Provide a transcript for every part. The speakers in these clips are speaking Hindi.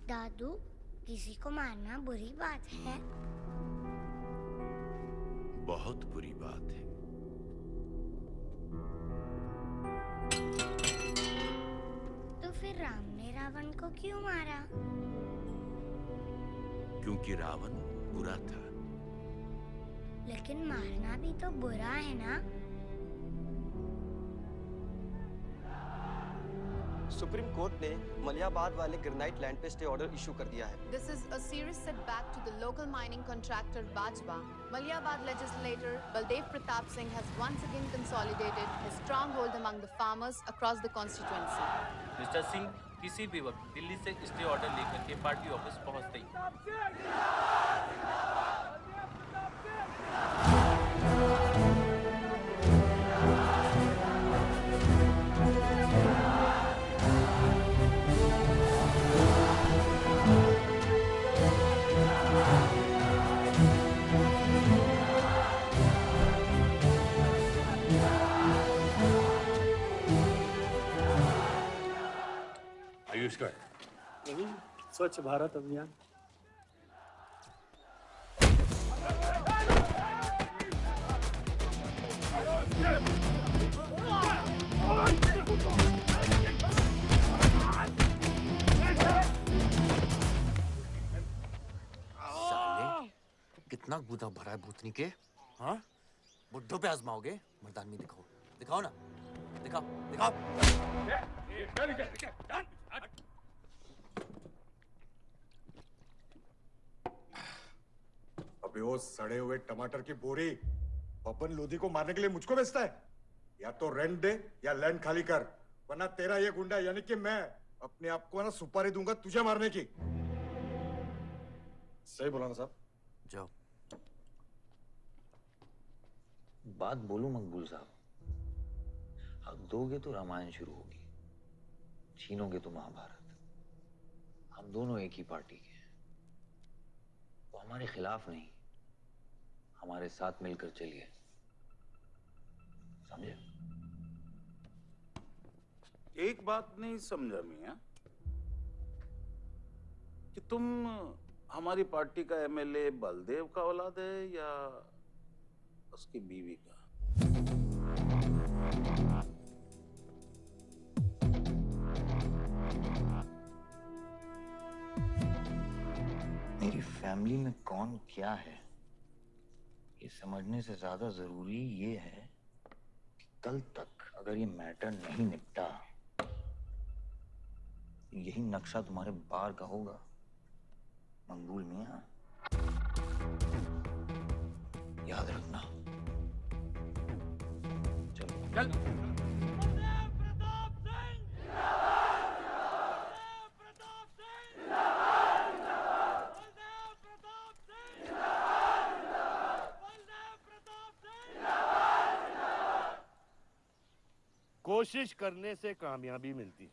दादू, किसी को मारना बुरी बात है। बहुत बुरी बात है। तो फिर राम ने रावण को क्यों मारा? क्योंकि रावण बुरा था। लेकिन मारना भी तो बुरा है ना? सुप्रीम कोर्ट ने मलियाबाद वाले ग्रेनाइट लैंड पे स्टे ऑर्डर इशू कर दिया है। This is a serious setback to the local mining contractor Bajwa. Maliabad legislator Baldev Pratap Singh has once again consolidated his stronghold among the farmers across the constituency. Mister Singh किसी भी वक्त दिल्ली से स्टे ऑर्डर लेकर के पार्टी ऑफिस पहुंचते ही। आयुष का नहीं, स्वच्छ भारत अभियान। साले, कितना गुदा भरा है भूतनी के? हाँ? बुड्ढों पे आजमाओगे? मर्दानगी दिखाओ, दिखाओ ना, दिखाओ, दिखाओ। अबे वो सड़े हुए टमाटर की बोरी पवन लोधी को मारने के लिए मुझको बेचता है? या तो रेंट दे या लैंड खाली कर, वरना तेरा ये गुंडा यानी कि मैं अपने आप को ना सुपारी दूंगा तुझे मारने की। सही बोला ना साहब? जाओ। बात बोलूं मकबूल साहब, हक दोगे तो रामायण शुरू होगी, छीनोगे तो महाभारत। हम दोनों एक ही पार्टी के हैं, वो हमारे खिलाफ नहीं, हमारे साथ मिलकर चलिए, समझे? एक बात नहीं समझा मियां कि तुम हमारी पार्टी का एमएलए बलदेव का औलाद है या उसकी बीवी का? मेरी फैमिली में कौन क्या है ये समझने से ज्यादा जरूरी ये है कि कल तक अगर ये मैटर नहीं निपटा, यही नक्शा तुम्हारे बार का होगा मकबूल मियां, याद रखना। चलो चल। कोशिश करने से कामयाबी मिलती है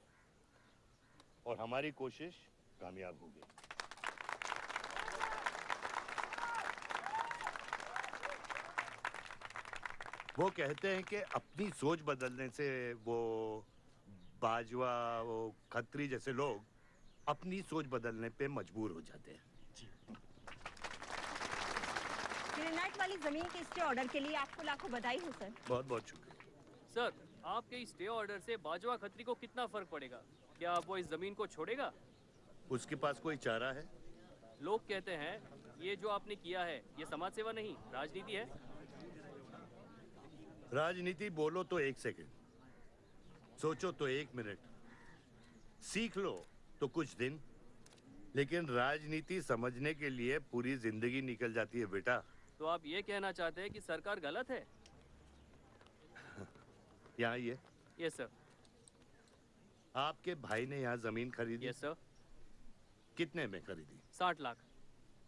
और हमारी कोशिश कामयाब होगी। वो कहते हैं कि अपनी सोच बदलने से वो बाजवा, वो खत्री जैसे लोग अपनी सोच बदलने पे मजबूर हो जाते हैं। ग्रेनाइट वाली जमीन के स्टे ऑर्डर के लिए आपको लाखों बधाई हो सर। बहुत बहुत शुक्रिया सर। आपके इस स्टे ऑर्डर से बाजवा खत्री को कितना फर्क पड़ेगा? क्या वो इस जमीन को छोड़ेगा? उसके पास कोई चारा है? लोग कहते हैं ये जो आपने किया है ये समाज सेवा नहीं राजनीति है। राजनीति बोलो तो 1 सेकंड, सोचो तो 1 मिनट, सीख लो तो कुछ दिन, लेकिन राजनीति समझने के लिए पूरी जिंदगी निकल जाती है बेटा। तो आप ये कहना चाहते हैं कि सरकार गलत है? यहाँ आइए। Yes sir. आपके भाई ने यहाँ जमीन खरीदी? Yes sir. कितने में खरीदी? 60 लाख।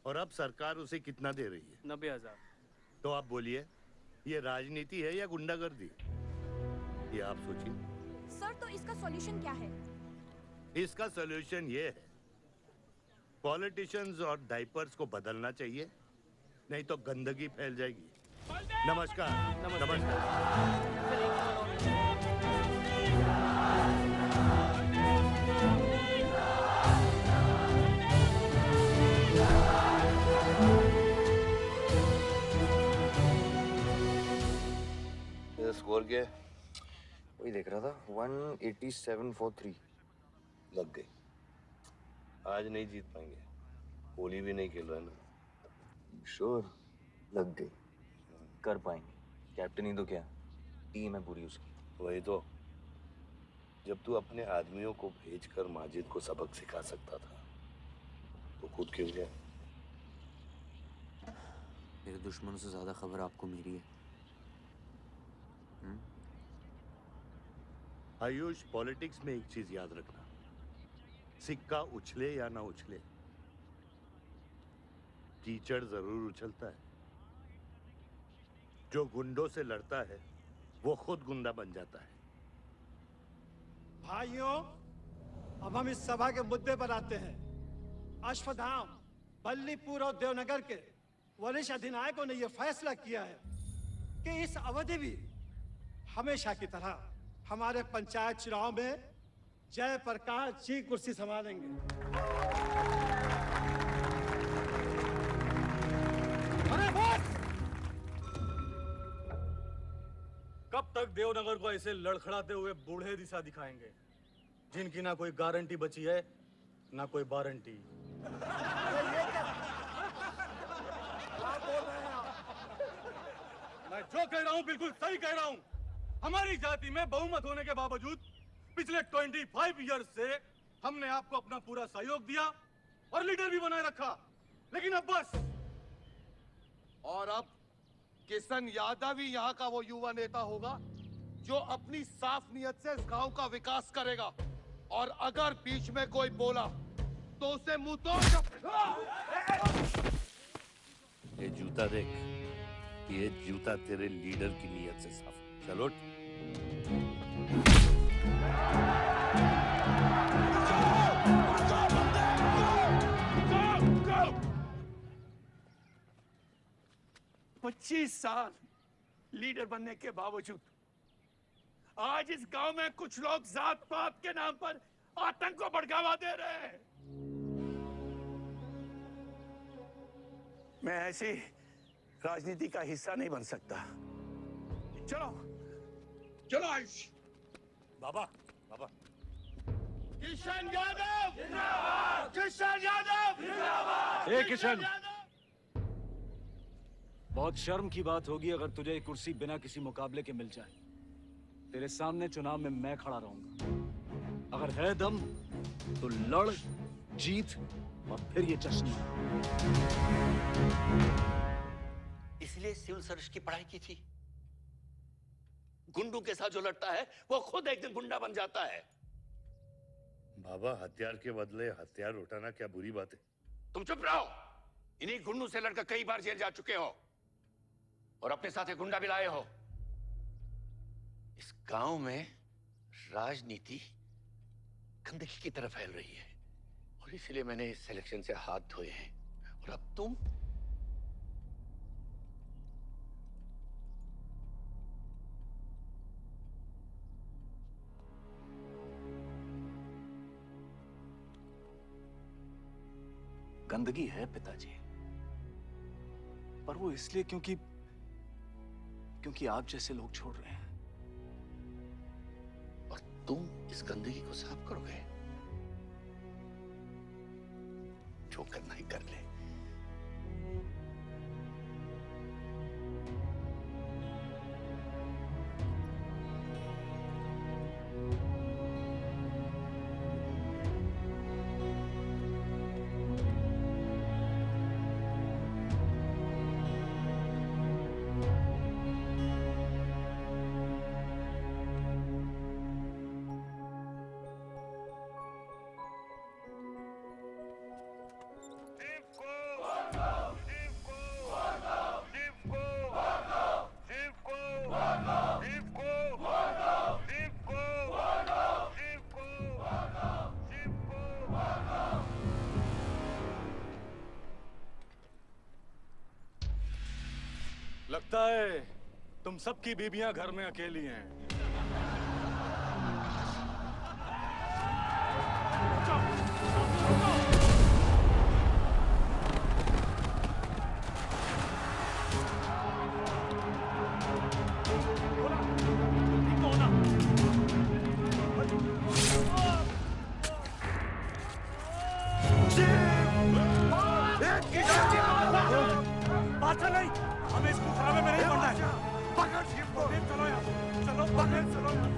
और अब सरकार उसे कितना दे रही है? 90,000। तो आप बोलिए, ये राजनीति है या गुंडागर्दी? ये आप सोचिए। सर, तो इसका सॉल्यूशन क्या है? इसका सॉल्यूशन ये है, पॉलिटिशियंस और डाइपर्स को बदलना चाहिए, नहीं तो गंदगी फैल जाएगी। नमस्कार। नमस्कार। स्कोर क्या है? वही देख रहा था, 187 for 3। लग गई। आज नहीं जीत पाएंगे, होली भी नहीं खेल रहा है ना। श्योर लग गई, कर पाएंगे। कैप्टन ही तो क्या, टीम है पूरी उसकी। वही तो, जब तू अपने आदमियों को भेजकर माजिद को सबक सिखा सकता था तो खुद क्यों गया? मेरे दुश्मनों से ज्यादा खबर आपको मेरी है। आयुष, पॉलिटिक्स में एक चीज याद रखना, सिक्का उछले या ना उछले, कीचड़ जरूर उछलता है। जो गुंडों से लड़ता है वो खुद गुंडा बन जाता है। भाइयों, अब हम इस सभा के मुद्दे पर आते हैं। अश्वत्थाम, बल्लीपुर और देवनगर के वरिष्ठ अधिनायकों ने यह फैसला किया है कि इस अवधि भी हमेशा की तरह हमारे पंचायत चुनाव में जयप्रकाश जी कुर्सी संभालेंगे। अरे बस! कब तक देवनगर को ऐसे लड़खड़ाते हुए बूढ़े दिशा दिखाएंगे, जिनकी ना कोई गारंटी बची है ना कोई वारंटी? मैं जो कह रहा हूं बिल्कुल सही कह रहा हूं। हमारी जाति में बहुमत होने के बावजूद पिछले 25 ईयर्स से हमने आपको अपना पूरा सहयोग दिया और लीडर भी बनाए रखा, लेकिन अब बस। और अब किशन यादव ही यहाँ का वो युवा नेता होगा जो अपनी साफ नियत से इस गांव का विकास करेगा। और अगर बीच में कोई बोला तो उसे मुंह तोड़। ये जूता देख, ये जूता तेरे लीडर की नियत से साफ। चलो पच्चीस साल लीडर बनने के बावजूद आज इस गांव में कुछ लोग जात पात के नाम पर आतंक को बढ़ावा दे रहे हैं। मैं ऐसी राजनीति का हिस्सा नहीं बन सकता। चलो चलो आयुष। बाबा, बाबा। किशन यादव जिंदाबाद! किशन यादव जिंदाबाद! ए किशन, बहुत शर्म की बात होगी अगर तुझे ये कुर्सी बिना किसी मुकाबले के मिल जाए। तेरे सामने चुनाव में मैं खड़ा रहूंगा। अगर है दम तो लड़, जीत और फिर ये जश्न। इसलिए सिविल सर्विस की पढ़ाई की थी। गुंडों के साथ जो लड़ता है वो खुद एक दिन गुंडा बन जाता है। बाबा, हथियार के बदले हथियार उठाना क्या बुरी बात है? तुम चुप रहो। इन्हीं गुंडों से लड़कर कई बार जेल जा चुके हो और अपने साथ एक गुंडा भी लाए हो। इस गांव में राजनीति गंदगी की तरफ फैल रही है और इसलिए मैंने इस सिलेक्शन से हाथ धोए हैं। और अब तुम गंदगी है पिताजी, पर वो इसलिए क्योंकि आप जैसे लोग छोड़ रहे हैं। और तुम इस गंदगी को साफ करोगे? जो करना ही कर ले। ए, तुम सबकी बीबियां घर में अकेली हैं। बादशाह नहीं, हमें इस मुकदमे में नहीं पड़ना है। पकड़ शिव को। चलो यार, चलो पकड़, चलो यार।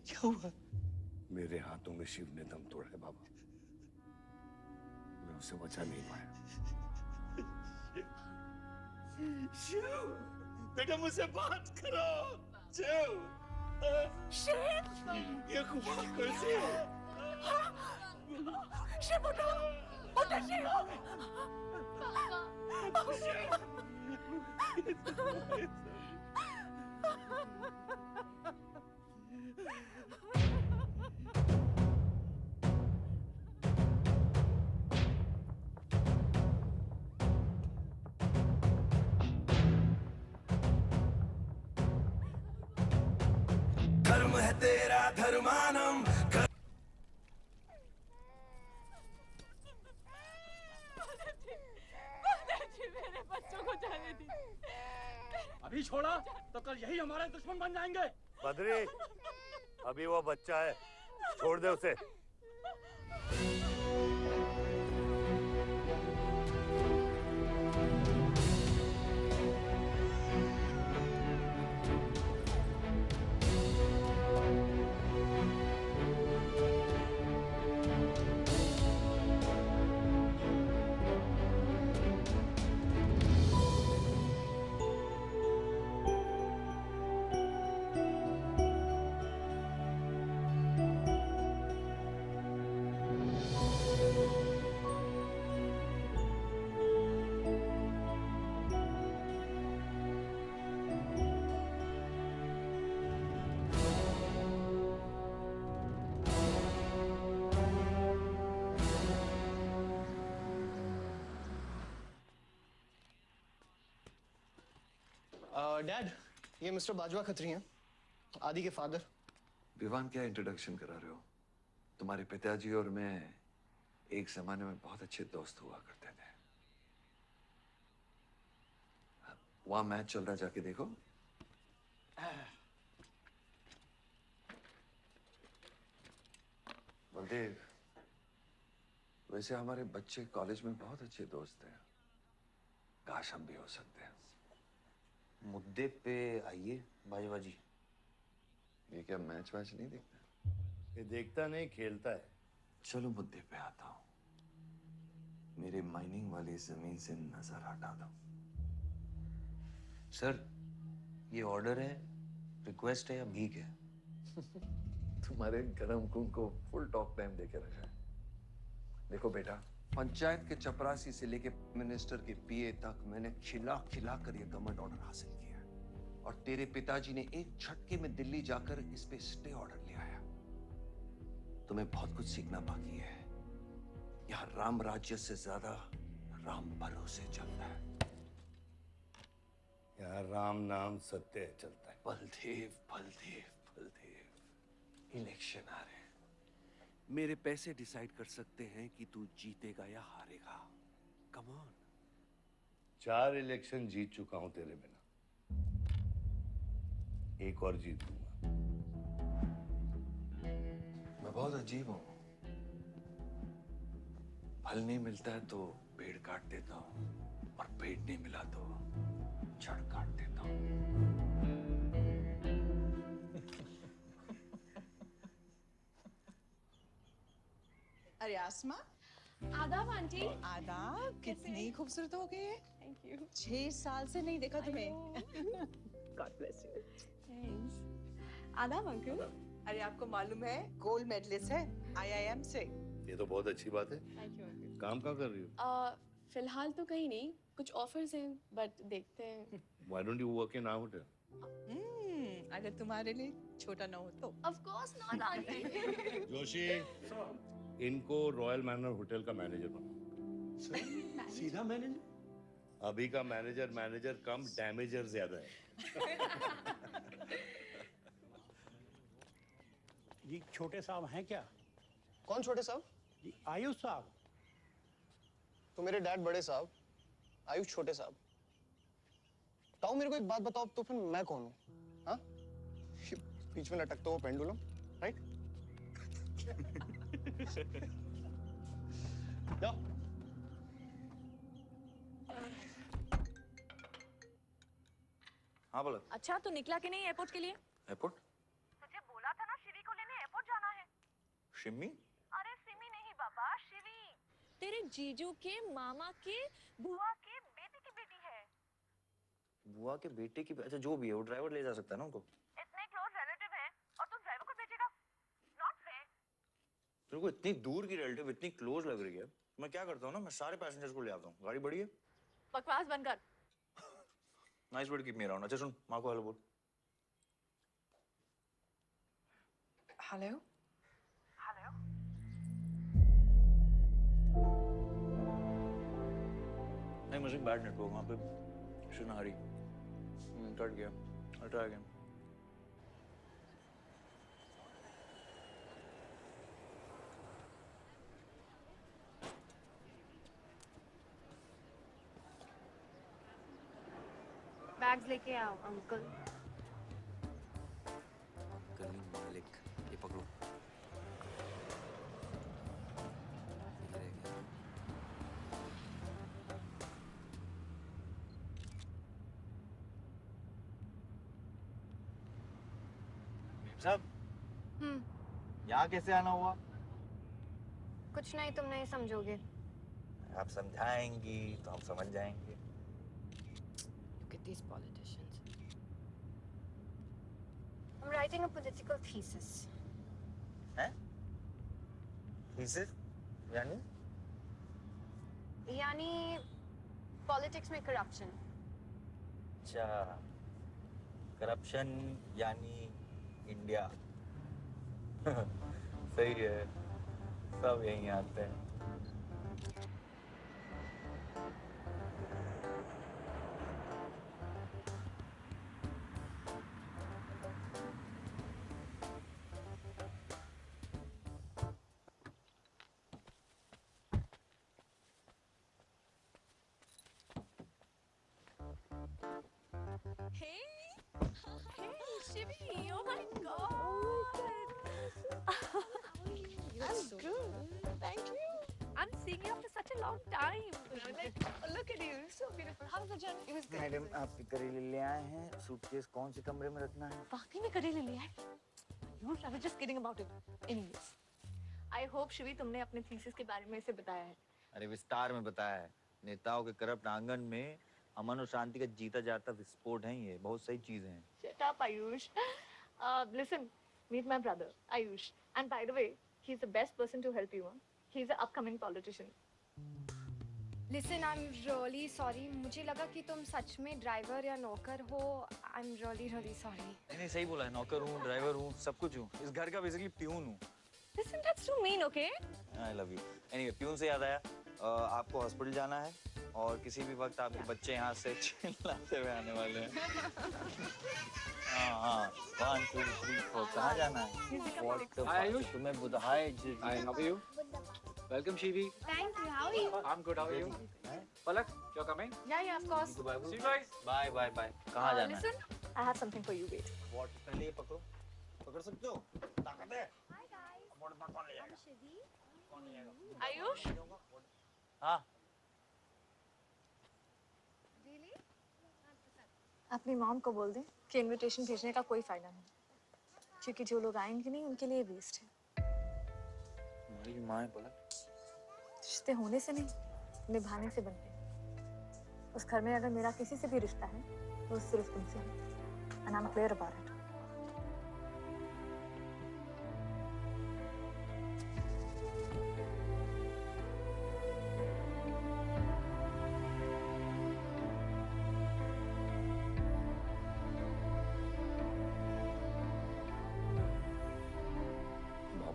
क्या हुआ? मेरे हाथों में शिव ने दम तोड़ा है बाबा। मैं उसे बचा नहीं पाया। शिव, बेटा मुझसे बात करो। शिव, ये खुदा कैसे है? शिव उठो, उठो शिव। धर्म है तेरा धर्मानम। मेरे बच्चों को जाने दी। अभी छोड़ा तो कल यही हमारे दुश्मन बन जाएंगे। बद्री, अभी वो बच्चा है, छोड़ दे उसे। डैड, ये मिस्टर बाजवा खत्री हैं, आदि के फादर। विवान, क्या इंट्रोडक्शन करा रहे हो? तुम्हारे पिताजी और मैं एक जमाने में बहुत अच्छे दोस्त हुआ करते थे। वहां मैच चल रहा, जाके देखो। बलदेव, वैसे हमारे बच्चे कॉलेज में बहुत अच्छे दोस्त हैं। काश हम भी हो सकते हैं। मुद्दे पे आइए बाजवा जी। ये क्या मैच वैच नहीं देखता? ये देखता नहीं, खेलता है। चलो मुद्दे पे आता हूं। मेरे माइनिंग वाली जमीन से नजर हटा दो। सर, ये ऑर्डर है, रिक्वेस्ट है या भीख है? तुम्हारे गरम खून को फुल टॉक टाइम देके रखा है। देखो बेटा, पंचायत के चपरासी से लेके मिनिस्टर के पीए तक मैंने खिला खिला कर ये गवर्नमेंट ऑर्डर हासिल किया है। और तेरे पिताजी ने एक झटके में दिल्ली जाकर इस पे स्टे ऑर्डर ले आया। तुम्हें बहुत कुछ सीखना बाकी है। यहाँ राम राज्य से ज्यादा राम भरोसे चलता है। यहाँ राम नाम सत्य चलता है। बलदेव, बलदेव, बलदेव, इलेक्शन आ रहे हैं। मेरे पैसे डिसाइड कर सकते हैं कि तू जीतेगा या हारेगा। Come on. 4 इलेक्शन जीत चुका हूं तेरे बिना, एक और जीत लूंगा। मैं बहुत अजीब हूं। फल नहीं मिलता है तो पेड़ काट देता हूं, और पेड़ नहीं मिला तो जड़ काट देता हूं। अरे आसमा, आदाब आंटी। आदाब, कितनी खूबसूरत हो गई है। Thank you. 6 साल से नहीं देखा तुम्हें। God bless you. थैंक्स। आदाब अंकल। अरे आपको मालूम है गोल्ड मेडलिस्ट है IIM से। ये तो बहुत अच्छी बात है। Thank you uncle. काम क्या कर रही हो? फिलहाल तो कहीं नहीं, कुछ ऑफर्स हैं बट देखते हैं। Why don't you work in our hotel? अगर तुम्हारे लिए छोटा ना हो तो। Of course not, aunty. Joshi, इनको रॉयल मैनर होटल का मैनेजर बना। सीधा मैनेजर? अभी का मैनेजर कम डैमेजर ज्यादा है। जी छोटे साहब हैं क्या? कौन छोटे साहब? जी आयुष साहब। तो मेरे डैड बड़े साहब, आयुष छोटे साहब। ताऊ मेरे को एक बात बताओ, तो फिर मैं कौन हूँ? हाँ? बीच में लटकता हुआ पेंडुलम, राइट? जाओ। हाँ बोला। अच्छा तो निकला कि नहीं एयरपोर्ट के लिए? एयरपोर्ट? तुझे बोला था ना शिवी को लेने एयरपोर्ट जाना है। शिमी? अरे सिमी नहीं बाबा, शिवी। तेरे जीजू के मामा के बुआ के बेटे की बेटी है। बुआ के बेटे की? अच्छा जो भी है वो ड्राइवर ले जा सकता है ना उनको? इतने क्लोज रिलेटिव हैं और तुम ड्राइवर को भेजेगा? Not fair. तेरे को इतनी दूर की रिलेटिव इतनी क्लोज लग रही है, मैं क्या करता हूँ ना, मैं सारे पैसेंजर्स को ले आता हूँ। गाड़ी बड़ी है। बकवास बंद कर। Nice word keep me around. अच्छा सुन, माँ को हेलो बोल। हेलो। हेलो। नहीं मुझे बैड नेटवर्क वहाँ पे। सुनारी कट गया। I'll try again. बैग्स लेके आओ अंकल। गली मालिक, ये पकड़ो। ये रह गया। साहब, यहाँ कैसे आना हुआ? कुछ नहीं, तुम नहीं समझोगे। आप समझाएंगी तो हम समझ जाएंगे। Look at these politicians. I'm writing a political thesis. हैं? थीसिस? यानी? यानी पॉलिटिक्स में करप्शन। अच्छा, करप्शन यानी इंडिया। सही है, सब यहीं आते हैं। Shivi, oh my God! I'm good. Thank you. I'm seeing you after such a long time. Like, look at you, so beautiful. How was the journey? It was good. Madam, आप करेले ले आए हैं। सूटकेस कौन से कमरे में रखना है? वाकई में करेले ले आए? I was just kidding about it. Anyways, I hope Shivi तुमने अपने थीसिस के बारे में इसे बताया है। अरे विस्तार में बताया है। नेताओं के करप्ट आंगन में अमन और शांति का जीता जाता विस्फोट है ये। बहुत सही चीजें हैं। Shut up, Ayush. Listen, meet my brother, Ayush. And by the way, he's the best person to help you. He's an upcoming politician. Listen, I'm really sorry. मुझे लगा कि तुम सच में ड्राइवर या नौकर हो. I'm really sorry. नहीं सही बोला है। नौकर हूँ, ड्राइवर हूँ, सब कुछ हूँ। इस घर का बेसिकली प्यून हूँ। Listen, that's too mean, okay? I love you. Anyway, peon से याद आया, आपको हॉस्पिटल जाना है और किसी भी वक्त आपके बच्चे यहाँ से चिल्लाते हुए आने वाले हैं। हाँ 1 2 3 4 कहाँ जाना है? आयुष, तुम्हें बुधाए जी। Hi, how are you? Welcome, Shivi. Thank you. How are you? I'm good. How are you? Palak, you're coming? Yeah, of course. See you guys. Bye. कहाँ जाना है? Listen, I have something for you. Wait. What? पहले ये पकड़ो। पकड़ सकते हो? ताकत है? Hi guys. कौन ले जाएगा? I'm Shivi. कौन ले जाएगा? आयुष? हाँ। Really? अपनी मॉम को बोल दे कि इनविटेशन भेजने का कोई फायदा नहीं, क्योंकि जो लोग आएंगे नहीं उनके लिए वेस्ट है। हमारी माँ है पलक। रिश्ते होने से नहीं, निभाने से बनते हैं। उस घर में अगर मेरा किसी से भी रिश्ता है तो सिर्फ तुमसे है। And I'm clear about it.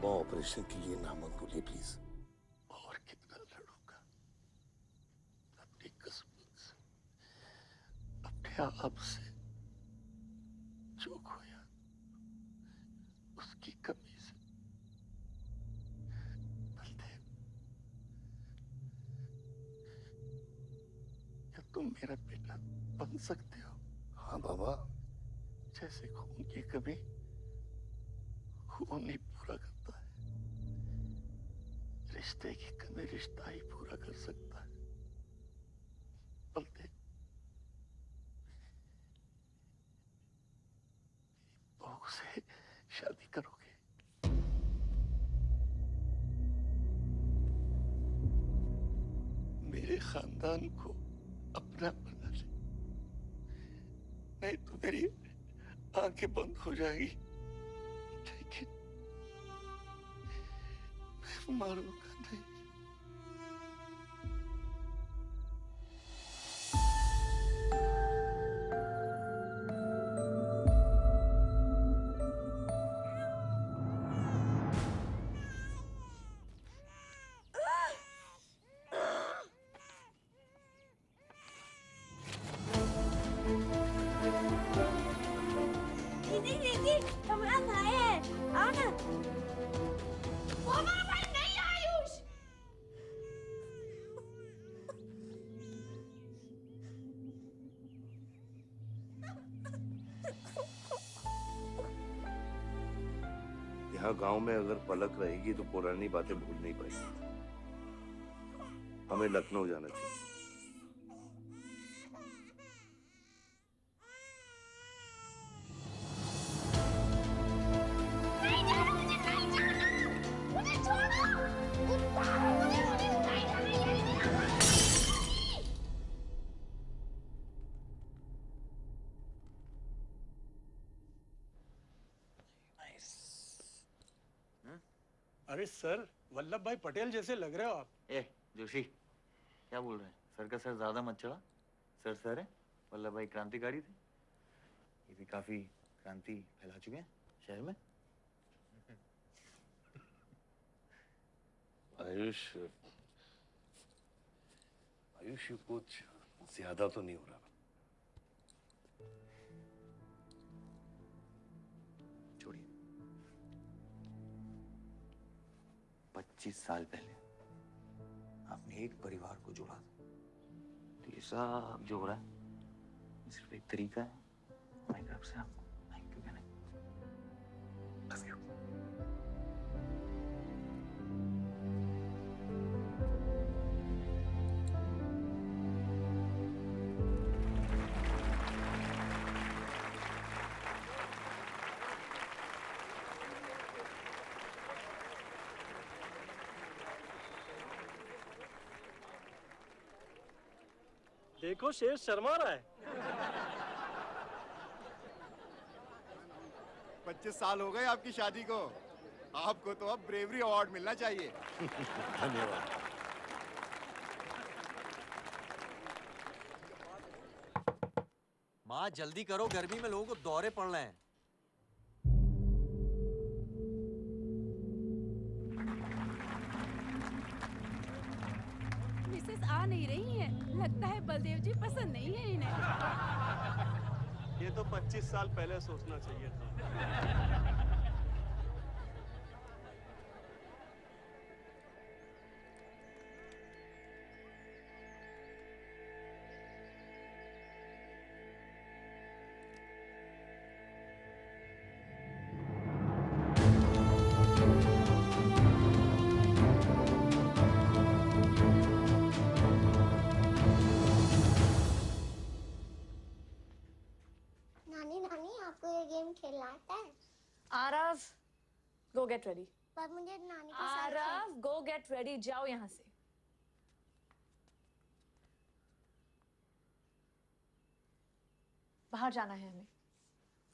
पापा ऑपरेशन के लिए ना मत बोलिए प्लीज। और कितना लड़ूंगा अपनी किस्मत से, अपने आप से। जो खोया उसकी कमी से। बलदेव, क्या तुम मेरा बेटा बन सकते हो? हाँ बाबा। जैसे खून की कमी खून नहीं पूरा करता है, रिश्ते की कमी रिश्ता ही पूरा कर सकता है। बलदेव, बहू से शादी करोगे? मेरे खानदान को अपना बना ले, नहीं तो मेरी आंखें बंद हो जाएगी। लेकिन मैं मारूंगा नहीं। दीदी दीदी हमारा भाई है, आओ ना। वो हमारा भाई नहीं है आयुष। यहाँ गांव में अगर पलक रहेगी तो पुरानी बातें भूल नहीं पाएगी। हमें लखनऊ जाना चाहिए। नहीं जाना, मुझे नहीं जाना, मुझे छोड़ो। मुझे नहीं जाना, ये नहीं। अरे सर, वल्लभ भाई पटेल जैसे लग रहे हो आप। ए जोशी, क्या बोल रहे हैं? सर का सर ज्यादा मत चढ़ा। सर सर है, वल्लभ भाई क्रांतिकारी थे। ये भी काफी क्रांति फैला चुके हैं शहर में। आयुष, आयुष कुछ ज्यादा तो नहीं हो रहा? छोड़िए। 25 साल पहले आपने एक परिवार को जोड़ा था, तो ये सब जो हो रहा है ये सिर्फ एक तरीका है हमारी तरफ से आपको थैंक यू कहने का। Love you। देखो शेर शर्मा रहा है। 25 साल हो गए आपकी शादी को। आपको तो अब ब्रेवरी अवार्ड मिलना चाहिए। धन्यवाद। माँ जल्दी करो, गर्मी में लोगों को दौरे पड़ रहे हैं। मिसेस आ नहीं रही है, लगता है बलदेव जी पसंद नहीं है इन्हें। ये तो 25 साल पहले सोचना चाहिए था। नानी नानी आपको ये गेम खेलना आता है? आरव, गो गेट रेडी। पर मुझे नानी के साथ आरव, गो गेट रेडी, जाओ यहाँ से। बाहर जाना है हमें।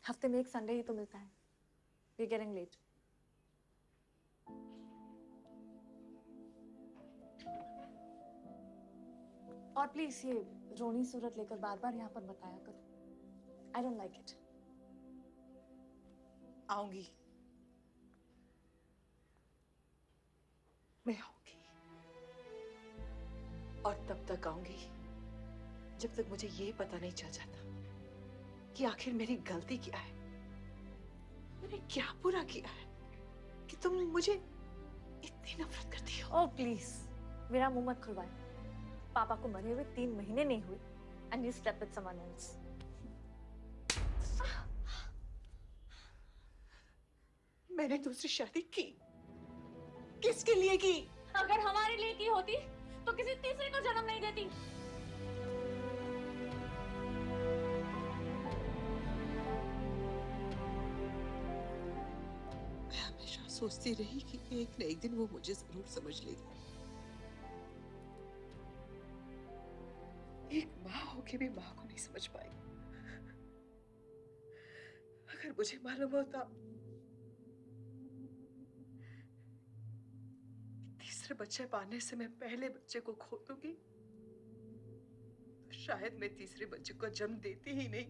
हफ्ते में एक संडे ही तो मिलता है। We getting late. और प्लीज ये रोनी सूरत लेकर बार बार यहाँ पर बताया करो। I don't like it. आऊंगी। मैं आऊंगी और तब तक आऊंगी जब तक मुझे ये पता नहीं चल जाता कि आखिर मेरी गलती क्या है। मैंने क्या बुरा किया है कि तुम मुझे इतनी नफरत करती हो? ओह प्लीज, मेरा मुंह मत खुलवाए। पापा को मरे हुए 3 महीने नहीं हुए and you slept with someone else. मैंने दूसरी शादी की। किसके लिए की? अगर हमारे लिए की होती तो किसी तीसरे को जन्म नहीं देती। मैं हमेशा सोचती रही कि एक न एक दिन वो मुझे जरूर समझ लेगी। एक माँ होके भी माँ को नहीं समझ पाई। अगर मुझे मालूम होता तीसरे बच्चे पाने से मैं पहले बच्चे को खो दूंगी तो शायद मैं तीसरे बच्चे को जन्म देती ही नहीं।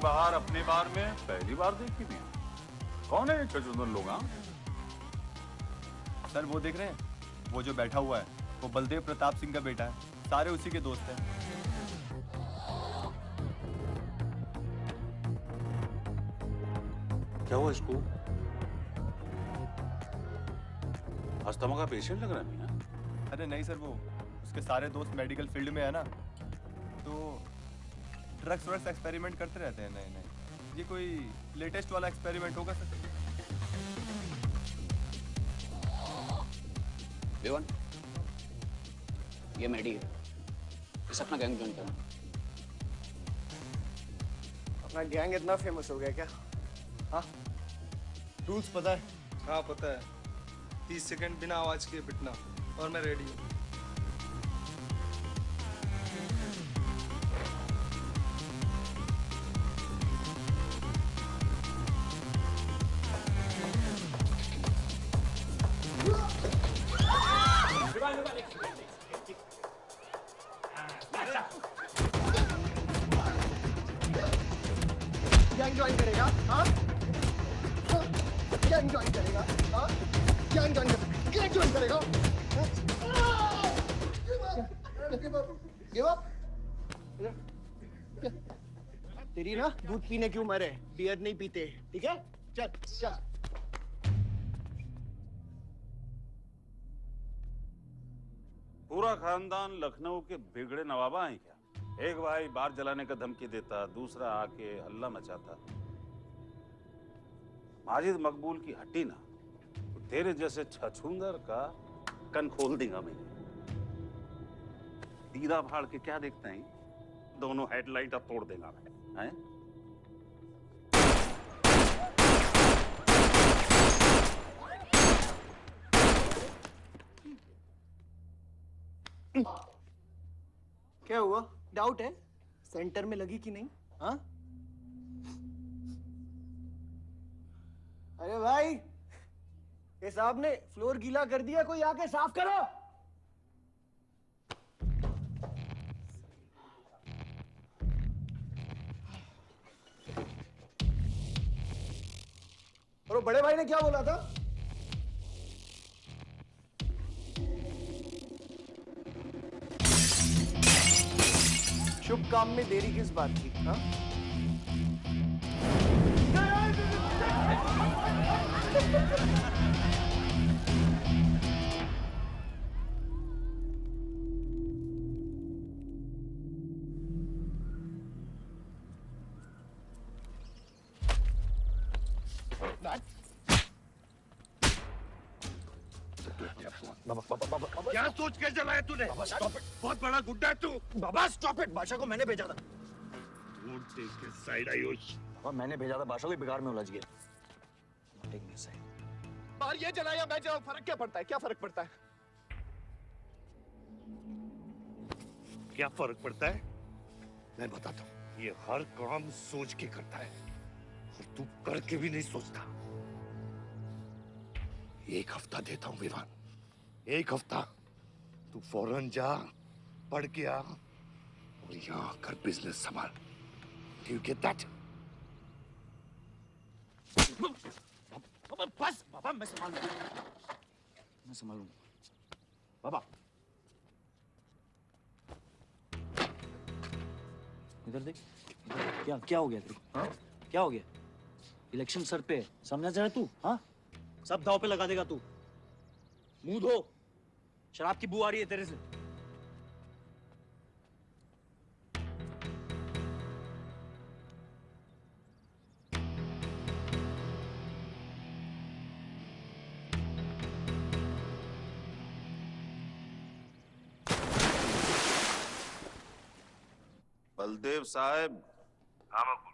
बाहर अपने बार में पहली बार देखी भी। कौन है ये चचुंदर लोग? सर वो देख रहे हैं, वो जो बैठा हुआ है वो बलदेव प्रताप सिंह का बेटा है। सारे उसी के दोस्त हैं। क्या हुआ इसको? अस्थमा का पेशेंट लग रहा है ना? अरे नहीं सर, वो उसके सारे दोस्त मेडिकल फील्ड में है ना, तो ड्रग्स वर्स एक्सपेरिमेंट करते रहते हैं नए नए। ये कोई लेटेस्ट वाला एक्सपेरिमेंट होगा सर? देवन, ये मेडी है, इस अपना गैंग ज्वाइन करना। अपना गैंग इतना फेमस हो गया क्या? हाँ, रूल्स पता है? हाँ पता है। 30 सेकंड बिना आवाज के पिटना और मैं रेडी हूँ। गैंग ज्वाइन करेगा? हाँ? गैंग ज्वाइन करेगा? हाँ? गैंग ज्वाइन करेगा? Give up? तेरी ना दूध पीने की उम्र है, बियर नहीं पीते, ठीक है? चल चल। पूरा खानदान लखनऊ के बिगड़े नवाबा हैं क्या? एक भाई बार जलाने का धमकी देता, दूसरा आके हल्ला मचाता। माजिद मकबूल की हट्टी ना तो तेरे जैसे छछूंदर का कन खोल देगा मैं। दीदा भाड़ के क्या देखते हैं? दोनों हेडलाइट अब तोड़ देगा मैं, हैं? क्या हुआ? डाउट है सेंटर में लगी कि नहीं? हाँ? अरे भाई, ये साहब ने फ्लोर गीला कर दिया, कोई आके साफ करो। और वो बड़े भाई ने क्या बोला था? शुभ काम में देरी किस बात की? हाँ? क्या सोच के जलाया तूने? बहुत बड़ा गुड्डा है तू। बाबा स्टॉप इट, बादशाह को मैंने भेजा था। Don't take a side, Ayush. बाबा मैंने भेजा था, बादशाह को बिगाड़ में उलझ गया। बाहर ये जलाया मैं जलाऊं, फर्क क्या पड़ता है? क्या फर्क पड़ता है? क्या फर्क पड़ता है? मैं बताता हूँ। ये हर काम सोच के करता है और तू करके भी नहीं सोचता। एक हफ्ता देता हूं विवान, एक हफ्ता। तू फौरन जा, पढ़ के आ और यहां कर बिजनेस संभाल। Do you get that? बस बाबा, मैं संभालूंगा बाबा। इधर देख, क्या क्या हो गया तेरे को? हाँ? क्या हो गया? इलेक्शन सर पे है, समझा जा रहा तू? हाँ, सब दाव पे लगा देगा तू। मुंह धो, शराब की बू आ रही है तेरे से। बलदेव साहब। हाँ मकुल,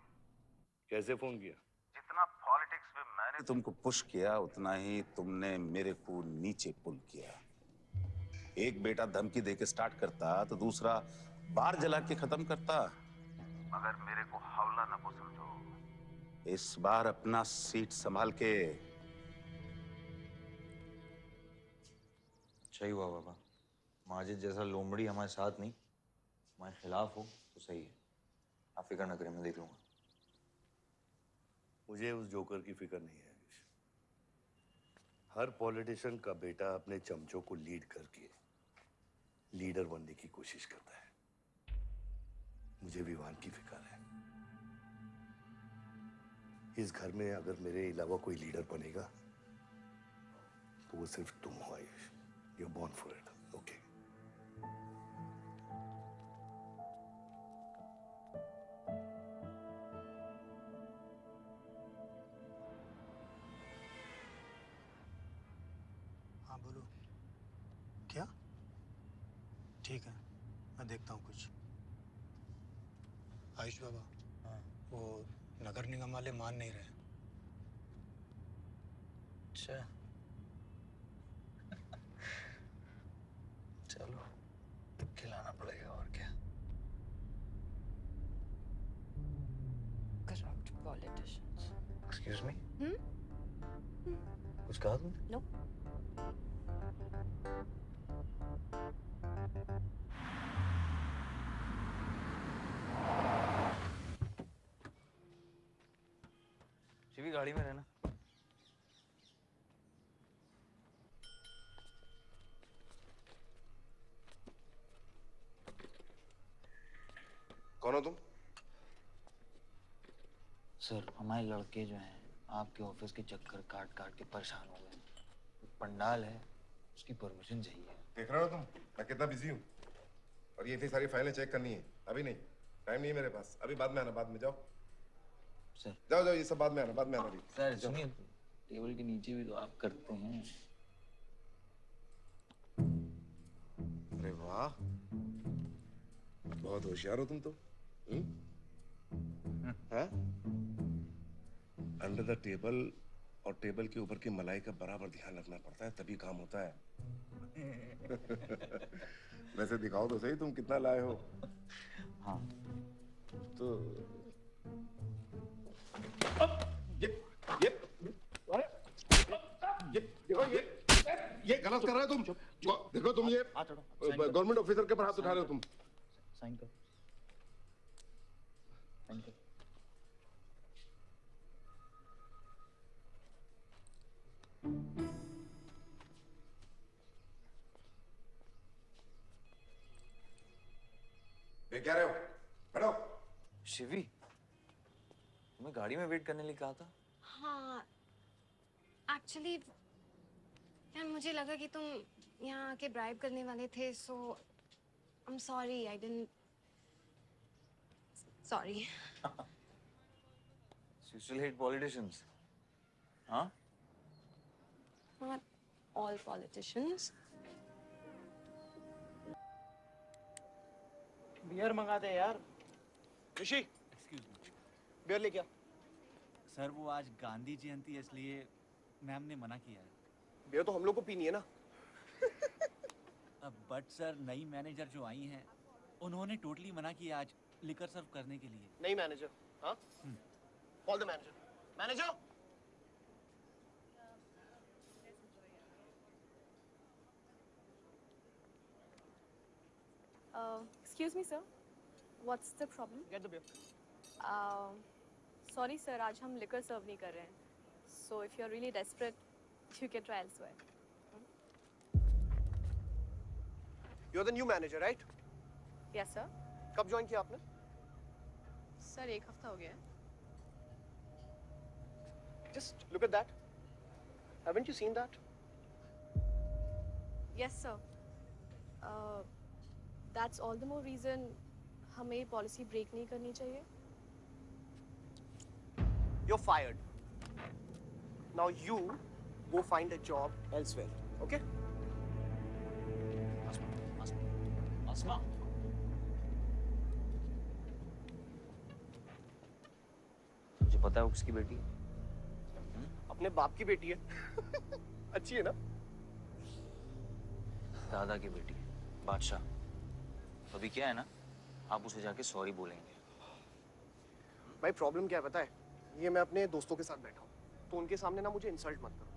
कैसे फोन किया? जितना पॉलिटिक्स में मैंने तुमको पुश किया, उतना ही तुमने मेरे को नीचे पुल किया। एक बेटा धमकी देके स्टार्ट करता तो दूसरा बार जला के खत्म करता। मगर मेरे को हवला न को समझो। इस बार अपना सीट संभाल के। अच्छा ही हुआ बाबा, माजिद जैसा लोमड़ी हमारे साथ नहीं, हमारे खिलाफ हो तो सही है। आप फिक्र ना करें, मैं देख लूंगा। मुझे उस जोकर की फिक्र नहीं है। हर पॉलिटिशियन का बेटा अपने चमचों को लीड करके लीडर बनने की कोशिश करता है। मुझे विवान की फिक्र है। इस घर में अगर मेरे अलावा कोई लीडर बनेगा तो वो सिर्फ तुम हो Ayush. You are born for it, okay? हाँ बोलो। क्या? ठीक है, मैं देखता हूँ कुछ। आयुष बाबा, वो नगर निगम वाले मान नहीं रहे। अच्छा, चलो खिलाना पड़ेगा और क्या। Corrupt politicians. Excuse me, Hmm? कुछ कहा तुमने? No. शिवी गाड़ी में रहना। कौन हो तुम? सर, हमारे लड़के जो हैं आपके ऑफिस के चक्कर काट काट के परेशान हो गए। पंडाल है, उसकी परमिशन चाहिए। देख रहे हो तुम मैं कितना बिजी हूँ, और ये इतनी सारी फाइलें चेक करनी है। अभी नहीं, टाइम नहीं है मेरे पास। अभी बाद में आना, बाद में। जाओ सर, जाओ जाओ, ये सब बाद में आना, बाद में आना। अभी सर सुनिए, टेबल के नीचे भी तो आप करते हैं। अरे वाह, बहुत होशियार हो तुम तो। हैं? अंडर द टेबल और टेबल के ऊपर की मलाई का बराबर ध्यान रखना पड़ता है, तभी काम होता है। वैसे दिखाओ तो सही तुम कितना लाए हो। हाँ तो ये गलत कर रहे हो तुम। देखो तुम ये गवर्नमेंट ऑफिसर के ऊपर हाथ उठा रहे हो तुम। साइन कर, साइन कर। क्या रहे हो? बैठो। शिवी, तुम्हें गाड़ी में वेट करने लिए कहा था। हाँ, एक्चुअली यार मुझे लगा कि तुम यहाँ आके ब्राइब करने वाले थे, so I am sorry, I didn't, sorry. You still hate politicians, huh? Not all politicians. Beer मंगाते हैं यार। ऋषि, एक्सक्यूज मी, बियर लेके आ। सर वो आज गांधी जयंती है, इसलिए मैम ने मना किया है। बियर तो हम लोग को पीनी है ना। बट सर, नई मैनेजर जो आई हैं उन्होंने टोटली मना किया आज, लिकर सर्व करने के लिए। नहीं मैनेजर। हाँ? Call the manager. Manager. Excuse me, sir. What's the problem? Get the beer. Sorry, sir. आज हम liquor serve नहीं कर रहे हैं. So if you're really desperate, you can try elsewhere. You're the new manager, right? Yes, sir. कब ज्वाइन किया आपने? Sir, एक हफ्ता हो गया है. Just look at that. Haven't you seen that? Yes, sir. That's all the more reason हमें ये policy break नहीं करनी चाहिए. You're fired. Now you go find a job elsewhere. Okay? आसमा। मुझे पता है वो किसकी बेटी है। अपने बाप की बेटी है। अच्छी है ना? दादा की बेटी है, बादशाह। तो अभी क्या है ना, आप उसे जाके सॉरी बोलेंगे। भाई प्रॉब्लम क्या है पता है? ये मैं अपने दोस्तों के साथ बैठा हूँ, तो उनके सामने ना मुझे इंसल्ट मत करो।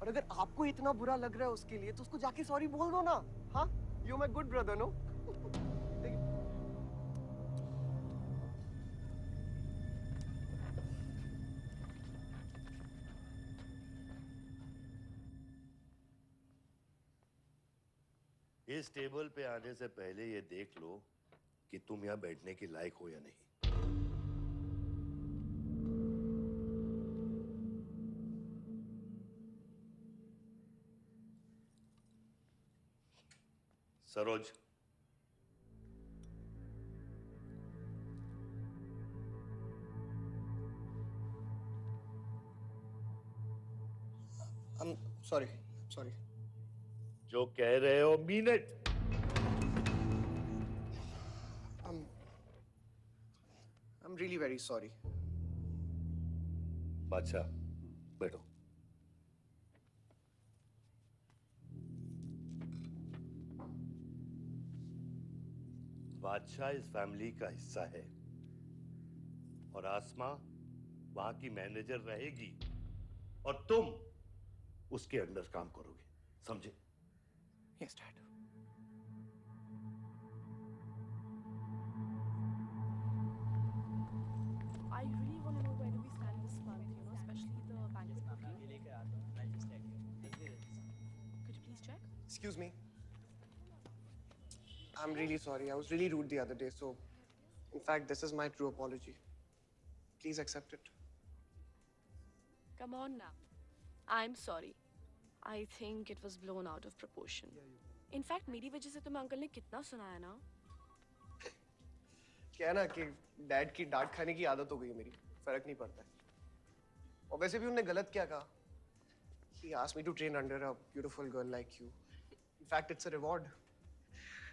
और अगर आपको इतना बुरा लग रहा है उसके लिए, तो उसको जाके सॉरी बोल दो ना। हाँ? You my good brother, no? इस टेबल पे आने से पहले ये देख लो कि तुम यहाँ बैठने के लायक हो या नहीं। सरोज, सॉरी। जो कह रहे हो mean it. I'm really very sorry. बादशाह, बैठो। बादशाह इस फैमिली का हिस्सा है और आसमा वहां की मैनेजर रहेगी और तुम उसके अंडर काम करोगे, समझे? Yes, Dad. I really want to know where do we stand this month, you know, especially the bank is booking. Could you please check? Excuse me. I'm really sorry. I was really rude the other day, so in fact, this is my true apology. Please accept it. Come on now. I'm sorry. I think it was blown out of proportion. In fact, मेरी वजह से तुम्हें अंकल ने कितना सुनाया ना? क्या है ना कि डैड की डांट खाने की आदत हो गई है मेरी, फर्क नहीं पड़ता है। और वैसे भी उन्होंने गलत क्या कहा? He asked me to train under a beautiful girl like you. In fact, it's a reward.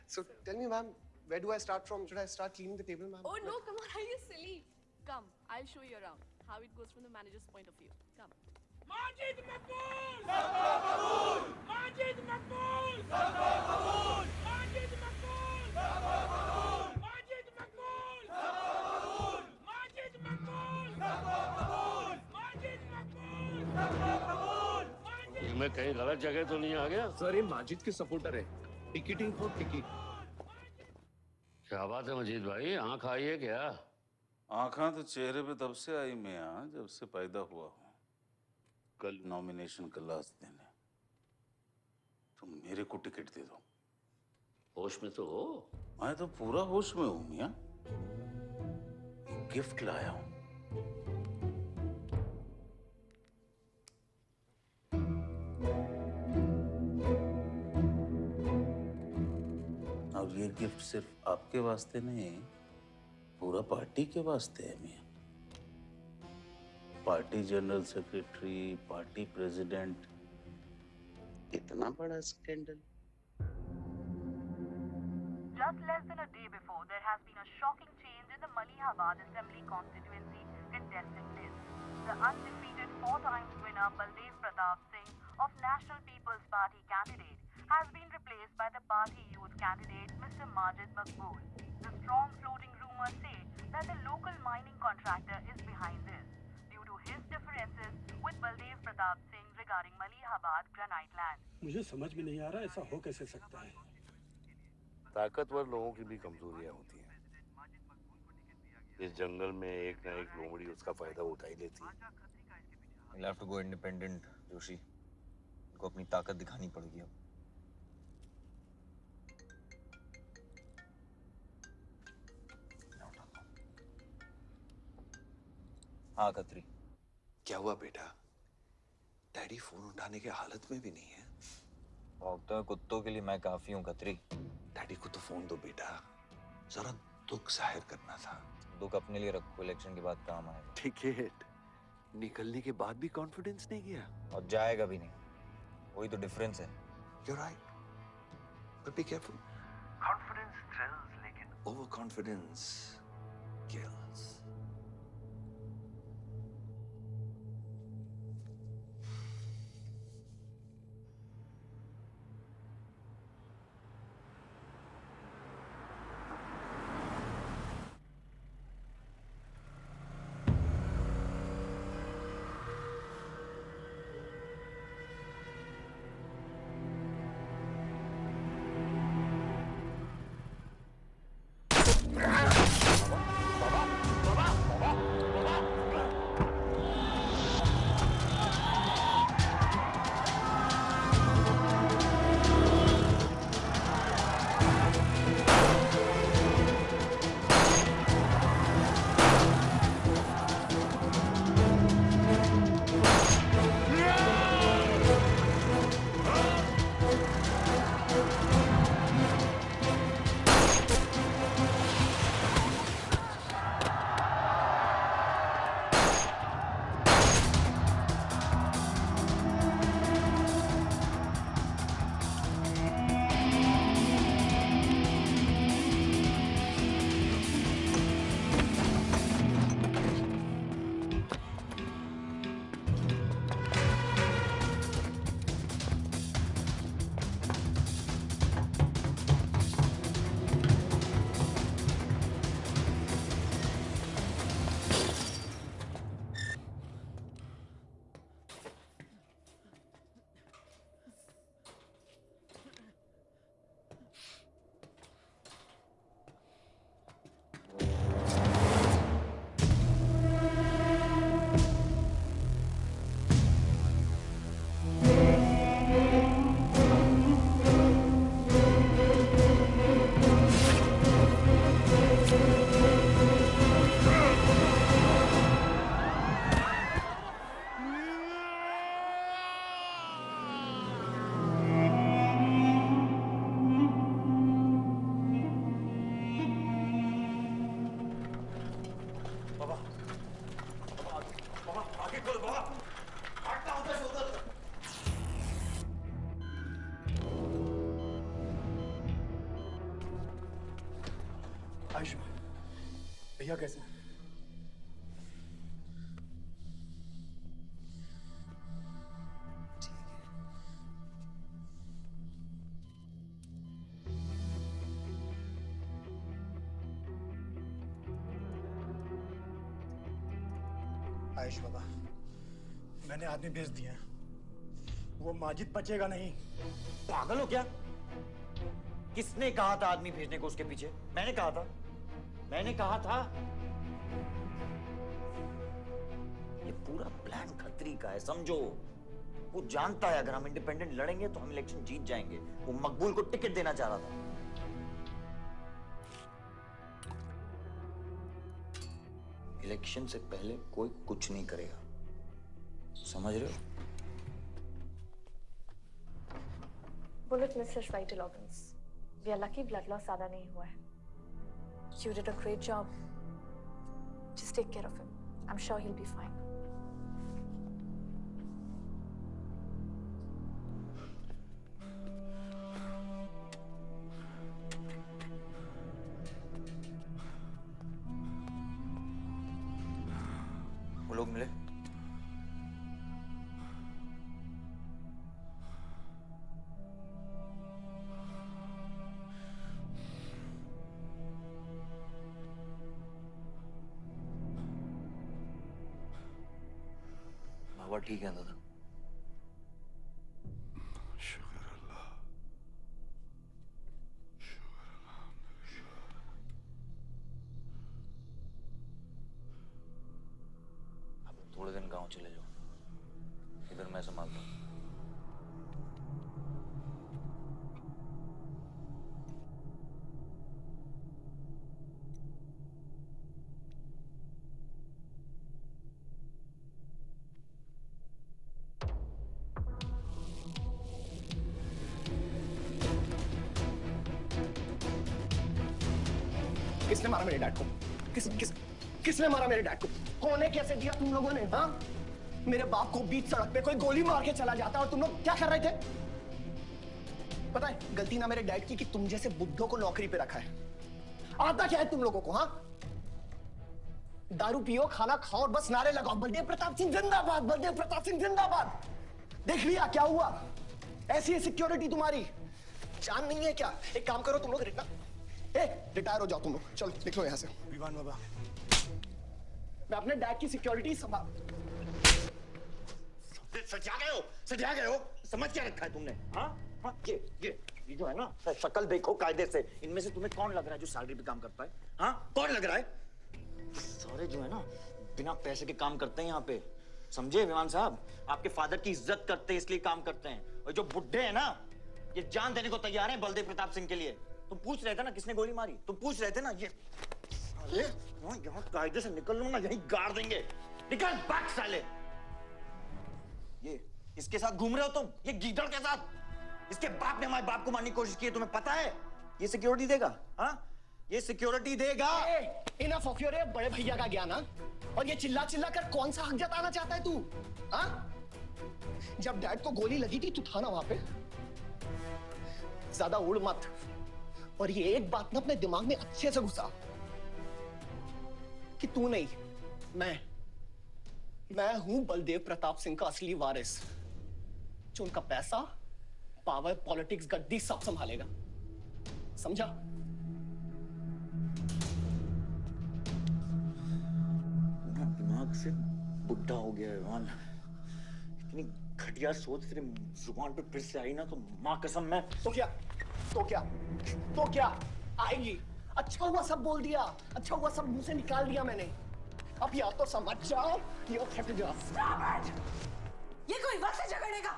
So tell me, ma'am, where do I start from? Should I start cleaning the table, ma'am? Oh no, come on, are you silly? Come, I'll show you around how it goes from the manager's point of view. Come. Majid Maqbool! Maqbool! Majid Maqbool! Maqbool! Majid Maqbool! Maqbool! Majid Maqbool! Maqbool! Majid Maqbool! Maqbool! Majid Maqbool! Maqbool! मैं कहीं गलत जगह तो नहीं आ गया? सर ये माजिद के सपोर्टर है। Ticketing for ticket. क्या बात है मजीद भाई, आंख आई है क्या? आंखा तो चेहरे पे तब से आई मैं जब से पैदा हुआ हूँ। कल नॉमिनेशन का लास्ट दिन है, तुम मेरे को टिकट दे दो। होश में तो हो? मैं तो पूरा होश में हूँ मियाँ। गिफ्ट लाया हूँ। और ये गिफ्ट सिर्फ आपके वास्ते नहीं, पूरा पार्टी के वास्ते है मियाँ। Party general secretary, party president, इतना बड़ा scandal. Just less than a day before, there has been a shocking change in the Malihabad Assembly constituency contestant list. The undefeated 4 times winner Baldev Pratap Singh of National People's Party candidate has been replaced by the party youth candidate Mr. Majid Maqbool. The strong floating rumors say that the local mining contractor is behind this due to his differences with Baldev Pratap Singh regarding Malihabad granite land. मुझे समझ में नहीं आ रहा ऐसा हो कैसे सकता है। ताकतवर लोगों की भी कमजोरियां होती हैं। इस जंगल में एक ना एक लोमड़ी उसका फायदा उठा ही लेती है। You'll have to go independent, Joshi. उनको अपनी ताकत दिखानी पड़ेगी अब। हाँ खत्री। क्या हुआ बेटा? डैडी फोन उठाने के हालत में भी नहीं है। भौंकते हुए कुत्तों के लिए मैं काफी हूँ खत्री। डैडी को तो फोन दो बेटा, जरा दुख जाहिर करना था। दुख अपने लिए रखो, इलेक्शन के बाद काम आएगा। टिकट निकलने के बाद भी कॉन्फिडेंस नहीं गया और जाएगा भी नहीं, वही तो डिफरेंस है। You're right, but be careful. Confidence thrills, लेकिन overconfidence kills. आयुष्मान, भैया कैसे हैं? आयुष बाबा, मैंने आदमी भेज दिए हैं। वो माजिद बचेगा नहीं। पागल हो क्या? किसने कहा था आदमी भेजने को उसके पीछे? मैंने कहा था। मैंने कहा था। ये पूरा प्लान खत्री का है, समझो। वो जानता है अगर हम इंडिपेंडेंट लड़ेंगे तो हम इलेक्शन जीत जाएंगे। वो मकबूल को टिकट देना चाह रहा था। इलेक्शन से पहले कोई कुछ नहीं करेगा, समझ रहे हो? Bullet missed his vital organs. We are lucky blood loss ज़्यादा नहीं हुआ है. You did a great job. Just take care of him. I'm sure he'll be fine. वो लोग मिले? हवा ठीक है दादा? थोड़े दिन गांव चले जाओ, इधर मैं संभालता हूँ। किसने मारा मेरे डैड को? किसने मारा मेरे डैड को? कौन है? कैसे दिया तुम लोगों ने? हाँ, मेरे बाप को बीच सड़क पे कोई गोली मार के चला जाता और तुम लोग क्या कर रहे थे? पता है गलती ना मेरे डैड की कि तुम जैसे बुड्ढों को नौकरी पे रखा है। आता क्या है तुम लोगों को? हाँ, दारू पियो, खाना खाओ और बस नारे लगाओ, बलदेव प्रताप सिंह जिंदाबाद, बलदेव प्रताप सिंह जिंदाबाद। देख लिया क्या हुआ? ऐसी है सिक्योरिटी तुम्हारी? जान नहीं है क्या? एक काम करो तुम लोग, रिटायर हो जाओ तुम लोग, चलो निकलो यहाँ से। विवान बाबा, मैं अपने डैड की सिक्योरिटी संभाल। सजा गए हो, समझ क्या रखा है तुमने? हाँ हाँ, ये जो है ना, शक्ल देखो कायदे से। इनमें से तुम्हें कौन लग रहा है जो सैलरी पे काम करता है? हाँ, कौन लग रहा है? सारे जो है ना बिना पैसे के काम करते हैं यहाँ पे, समझे विमान साहब? आपके फादर की इज्जत करते हैं इसलिए काम करते हैं। और जो बुड्ढे हैं ना, ये जान देने को तैयार हैं बलदेव प्रताप सिंह के लिए। तुम पूछ रहे थे ना किसने गोली मारी? तुम पूछ रहे थे ना? ये साले यहाँ कायदे से निकल लो ना, यहीं गाड़ देंगे। निकल भाग साले। ये इसके साथ घूम रहे हो तुम, ये गीदड़ के साथ। इसके बाप ने हमारे बाप को मारने की कोशिश की है, तुम्हें पता है? ये सिक्योरिटी देगा? हाँ, ये सिक्योरिटी देगा। इनफ ऑफ योर बड़े भैया का ज्ञान। और ये चिल्ला चिल्ला कर कौन सा हक जताना चाहता है तू? हाँ, जब डैड को गोली लगी थी तू था ना वहां पे? ज्यादा उड़ मत। और ये एक बात ना अपने दिमाग में अच्छे से घुसा कि तू नहीं, मैं हूं बलदेव प्रताप सिंह का असली वारिस, जो उनका पैसा, पावर, पॉलिटिक्स, गद्दी सब संभालेगा। समझा? दिमाग से बुढ़ा हो गया है मान। इतनी घटिया सोच तेरे जुबान पे फिर से आई ना तो माँ कसम मैं तो क्या आएगी? अच्छा हुआ सब बोल दिया, अच्छा हुआ सब मुंह से निकाल दिया मैंने। अब या तो समझ जाओ या फट जाओ। ये कोई वक्त है झगड़ने का?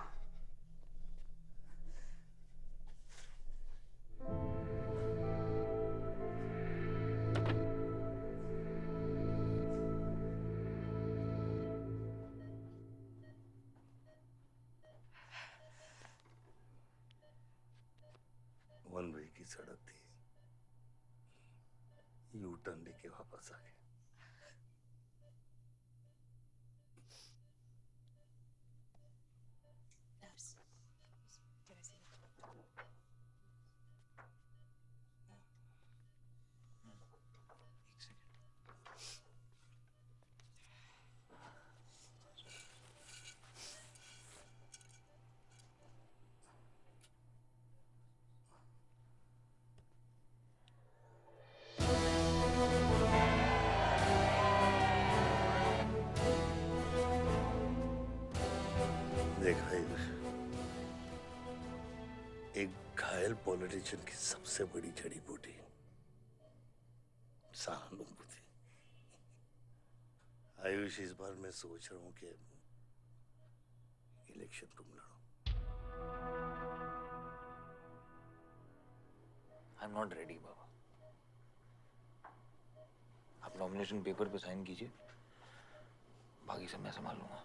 वन वे की सड़क थी, यू टर्न लेके वापस आ गए। देखा एक घायल पॉलिटिशियन की सबसे बड़ी जड़ी बूटी सहानुभूति। आयुष, इस बार मैं सोच रहा हूं कि इलेक्शन तुम लड़ो। आई एम नॉट रेडी बाबा। आप नॉमिनेशन पेपर पे साइन कीजिए, बाकी सब मैं संभालूंगा।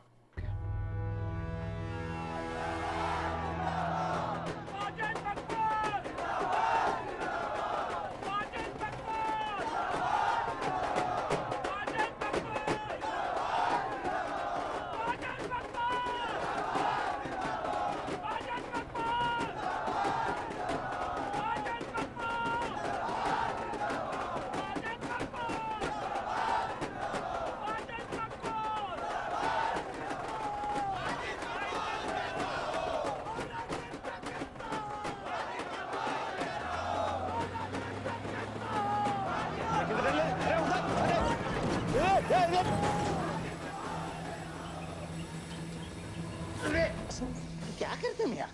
क्या करते मियाँ?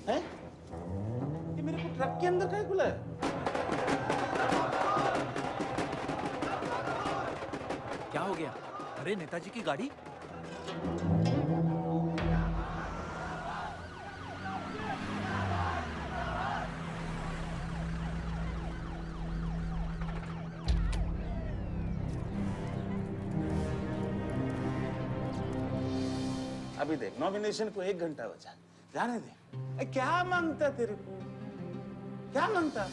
हैं? ये मेरे को ट्रक के अंदर क्या बुलाया? क्या हो गया? अरे नेताजी की गाड़ी। अभी देख, नॉमिनेशन को 1 घंटा बचा, जाने दे। क्या मांगता तेरे को? क्या मांगता?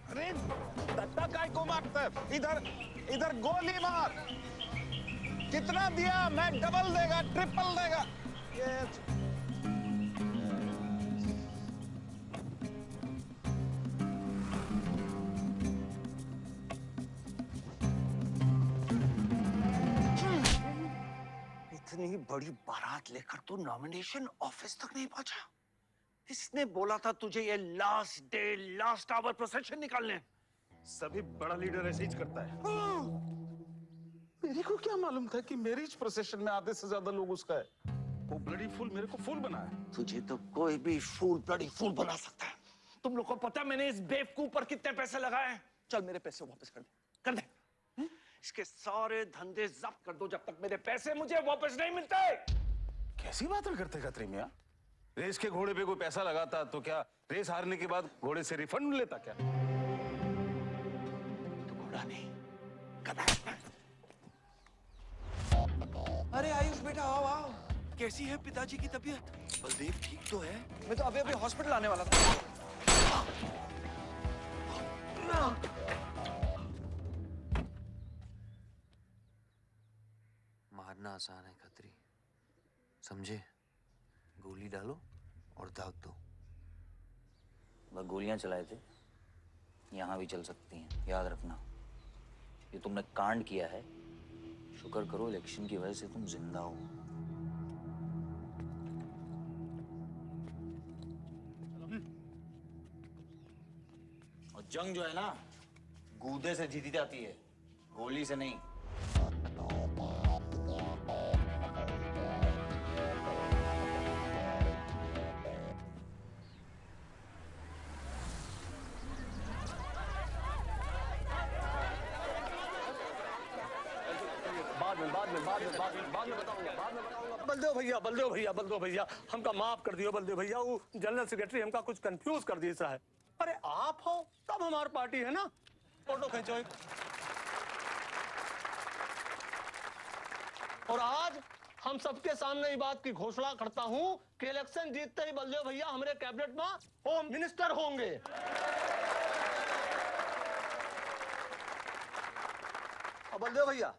अरे दत्ता काय को मारता है? इधर इधर गोली मार। कितना दिया? मैं डबल देगा, ट्रिपल देगा। ये इतनी बड़ी बारात लेकर तो नॉमिनेशन ऑफिस तक नहीं पहुंचा। इसने बोला था तुझे ये last day last hour procession निकालने। सभी बड़ा लीडर ऐसे ही करता है। मेरे को क्या मालूम था कि मैरिज प्रोसेशन में आधे से ज्यादा लोग उसका है। वो ब्लडी फूल मेरे को फूल बनाया। तुझे तो कोई भी फूल ब्लडी फूल बना सकता है। तुम लोग को पता है मैंने इस बेवकूफ पर कितने पैसे लगाए हैं? चल मेरे पैसे वापस कर दे, कर दे। इसके सारे धंधे जब्त कर दो जब तक मेरे पैसे मुझे वापस नहीं मिलते। कैसी बातें करते खतरे मियां? रेस के घोड़े पे कोई पैसा लगाता तो क्या रेस हारने के बाद घोड़े से रिफंड लेता क्या? तो घोड़ा नहीं, गधा। अरे आयुष बेटा आओ आओ। कैसी है पिताजी की तबीयत? बलदेव ठीक तो है? मैं तो अभी अभी हॉस्पिटल आने वाला था। मारना आसान है खत्री, समझे? गोली डालो और दाग दो। वह गोलियां चलाए थे, यहाँ भी चल सकती हैं, याद रखना। ये तुमने कांड किया है, शुक्र करो इलेक्शन की वजह से तुम जिंदा हो। और जंग जो है ना, गूदे से जीती जाती है, गोली से नहीं। बलदेव भैया हमका माफ कर दियो। बलदेव भैया वो जनरल सेक्रेटरी हमका कुछ कंफ्यूज कर दिया है। अरे आप हो तब हमारी पार्टी है ना। फोटो खींचो एक। और आज हम सबके सामने ये बात की घोषणा करता हूं कि इलेक्शन जीतते ही बलदेव भैया हमारे कैबिनेट में होम मिनिस्टर होंगे। और बलदेव भैया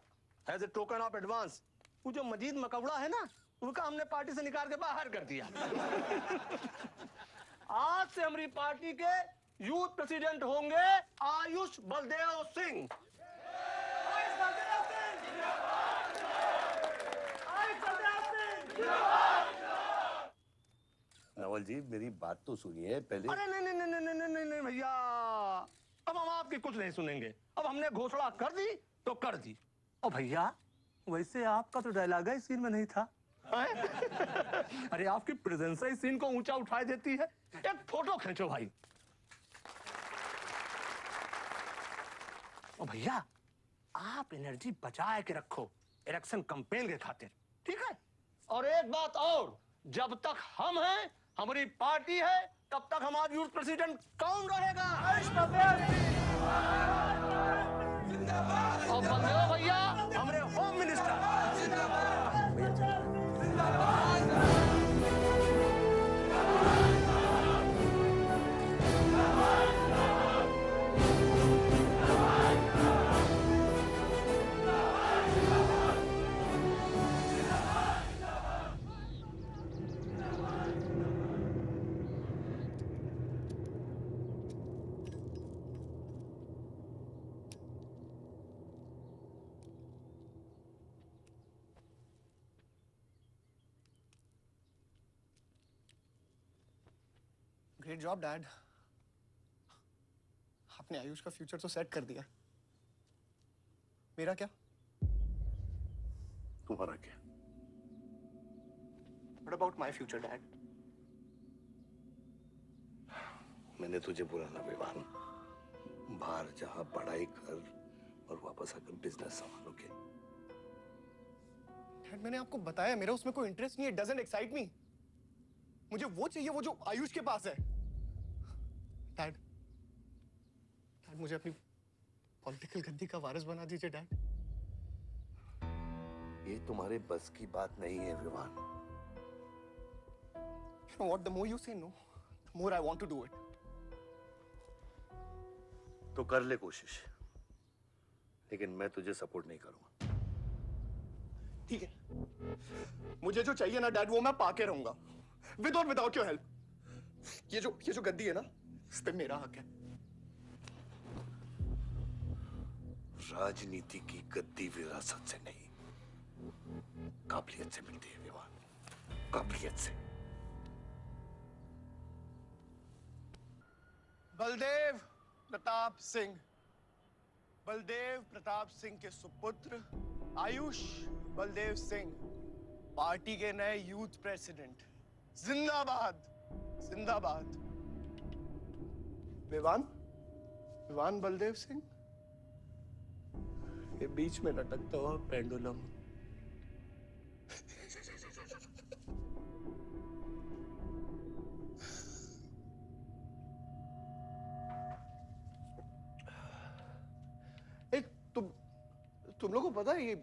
as a token of advance वो जो मजीद मकबड़ा है ना, उसका हमने पार्टी से निकाल के बाहर कर दिया। आज से हमारी पार्टी के यूथ प्रेसिडेंट होंगे आयुष बलदेव सिंह। नवल जी मेरी बात तो सुनिए पहले। अरे नहीं भैया, अब हम आपकी कुछ नहीं सुनेंगे। अब हमने घोषणा कर दी तो कर दी। और भैया वैसे आपका तो डायलॉग ही सीन में नहीं था। अरे आपकी प्रेजेंस ही सीन को ऊंचा उठा देती है। एक फोटो खींचो भाई। और भैया आप एनर्जी बचाए के रखो इलेक्शन कैंपेन के खातिर, ठीक है? और एक बात और, जब तक हम हैं, हमारी पार्टी है, तब तक हमारा यूथ प्रेसिडेंट कौन रहेगा? और बलदेव भैया हमारे home minister. Great job dad. आपने आयुष का फ्यूचर तो सेट कर दिया, मेरा क्या? तुम्हारा क्या? What about my future, Dad? मैंने तुझे बोला ना विवान, बाहर जहां पढ़ाई कर और वापस आकर बिजनेस संभालोगे। डैड मैंने आपको बताया मेरा उसमें कोई इंटरेस्ट नहीं है, डजंट एक्साइट मी। मुझे वो चाहिए वो जो आयुष के पास है। डैड मुझे अपनी पॉलिटिकल गद्दी का वारिस बना दीजिए डैड। ये तुम्हारे बस की बात नहीं है Vivaan. You know what? The more you say no, the more I want to do it. तो कर ले कोशिश, लेकिन मैं तुझे सपोर्ट नहीं करूंगा। ठीक है, मुझे जो चाहिए ना डैड वो मैं पाके रहूंगा, विद और विदाउट योर हेल्प। ये जो गद्दी है ना, इस पे मेरा हक है। राजनीति की गद्दी विरासत से नहीं, काबिलियत से मिलती है विवान, काबिलियत से। बलदेव प्रताप सिंह, बलदेव प्रताप सिंह के सुपुत्र आयुष बलदेव सिंह, पार्टी के नए यूथ प्रेसिडेंट। जिंदाबाद जिंदाबाद। विवान बलदेव सिंह, ये बीच में लटकता हुआ पेंडुलम। तुम लोगों को पता है ये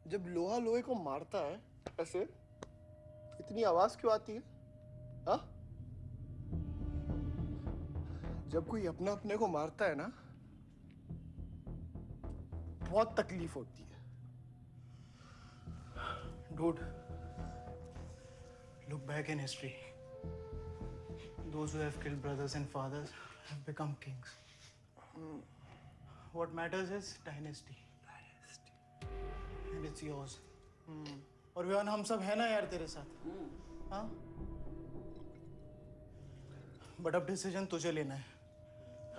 जब लोहा लोहे को मारता है ऐसे, इतनी आवाज क्यों आती है? हाँ? जब कोई अपना अपने को मारता है ना, बहुत तकलीफ होती है। Dude, look back in history. Those who have killed brothers and fathers have become kings. What matters is dynasty. And it's yours. और विवान हम सब है ना यार तेरे साथ, हाँ? बट अब डिसीजन तुझे लेना है।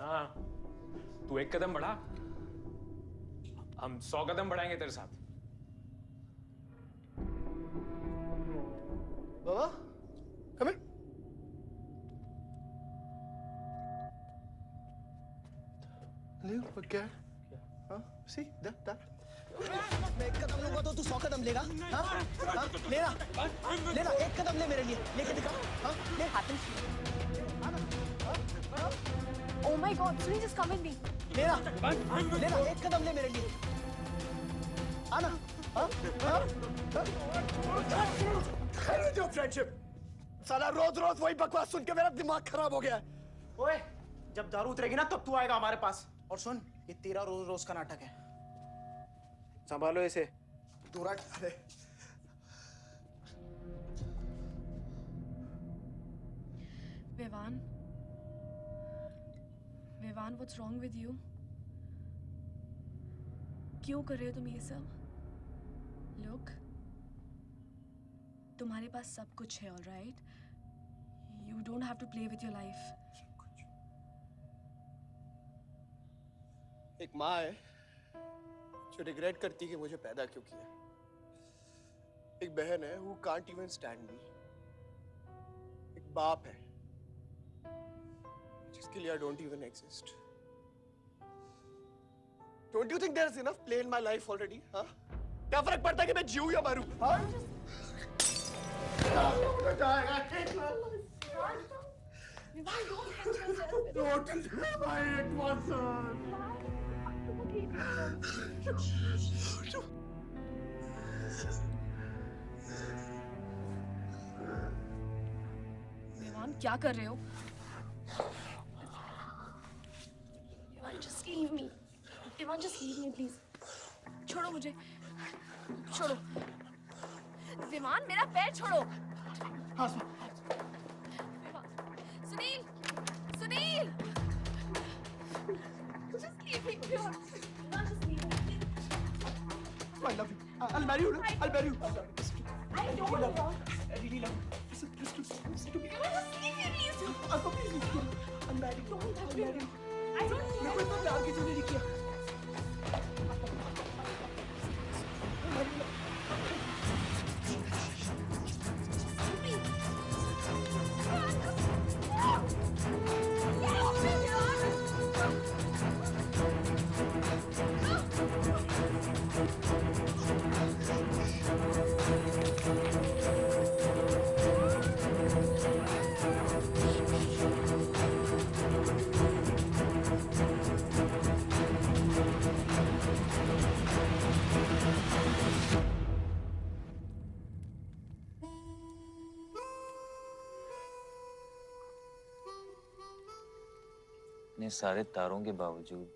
हाँ, तू एक कदम बढ़ा, हम 100 कदम बढ़ाएंगे तेरे साथ। बाबा, come here. ले, क्या है? हाँ, see, that. मैं एक कदम लूंगा तो तू 100 कदम लेगा? हाँ? हाँ? लेना, एक कदम ले मेरे लिए, लेके दिखा। हाँ? ले। Oh my God, Sunil, just come with me. लेना, एक कदम ले मेरे लिए। आना, हाँ? जो फ्रेंडशिप, साला रोज वही बकवास सुन के मेरा दिमाग खराब हो गया है। ओए, जब दारू उतरेगी ना तब तू आएगा हमारे पास। और सुन, ये तेरा रोज का नाटक है, संभालो इसे। दूर हट। अरे Vivaan, what's wrong with you? क्यों कर रहे हो तुम ये सब? Look, तुम्हारे पास सब कुछ है, all right? You don't have to play with your life. एक माँ है जो रिग्रेट करती कि मुझे पैदा क्यों किया। एक बहन है who can't even stand me. एक बाप है जिसके लिए I don't even exist. Don't you think there is enough play in my life already? हाँ? क्या फर्क पड़ता है कि मैं जीऊँ या मरूँ? हाँ? विवान, क्या कर रहे हो? Just leave me. Vivan, just leave me, please. छोड़ो मुझे, छोड़ो। विमान, मेरा पैर छोड़ो। हाँ, Sunil, just leave me, Vivan. Just leave me. I love you. I'll marry you. I'll marry you. I don't love you. I really love you. Listen. इतने सारे तारों के बावजूद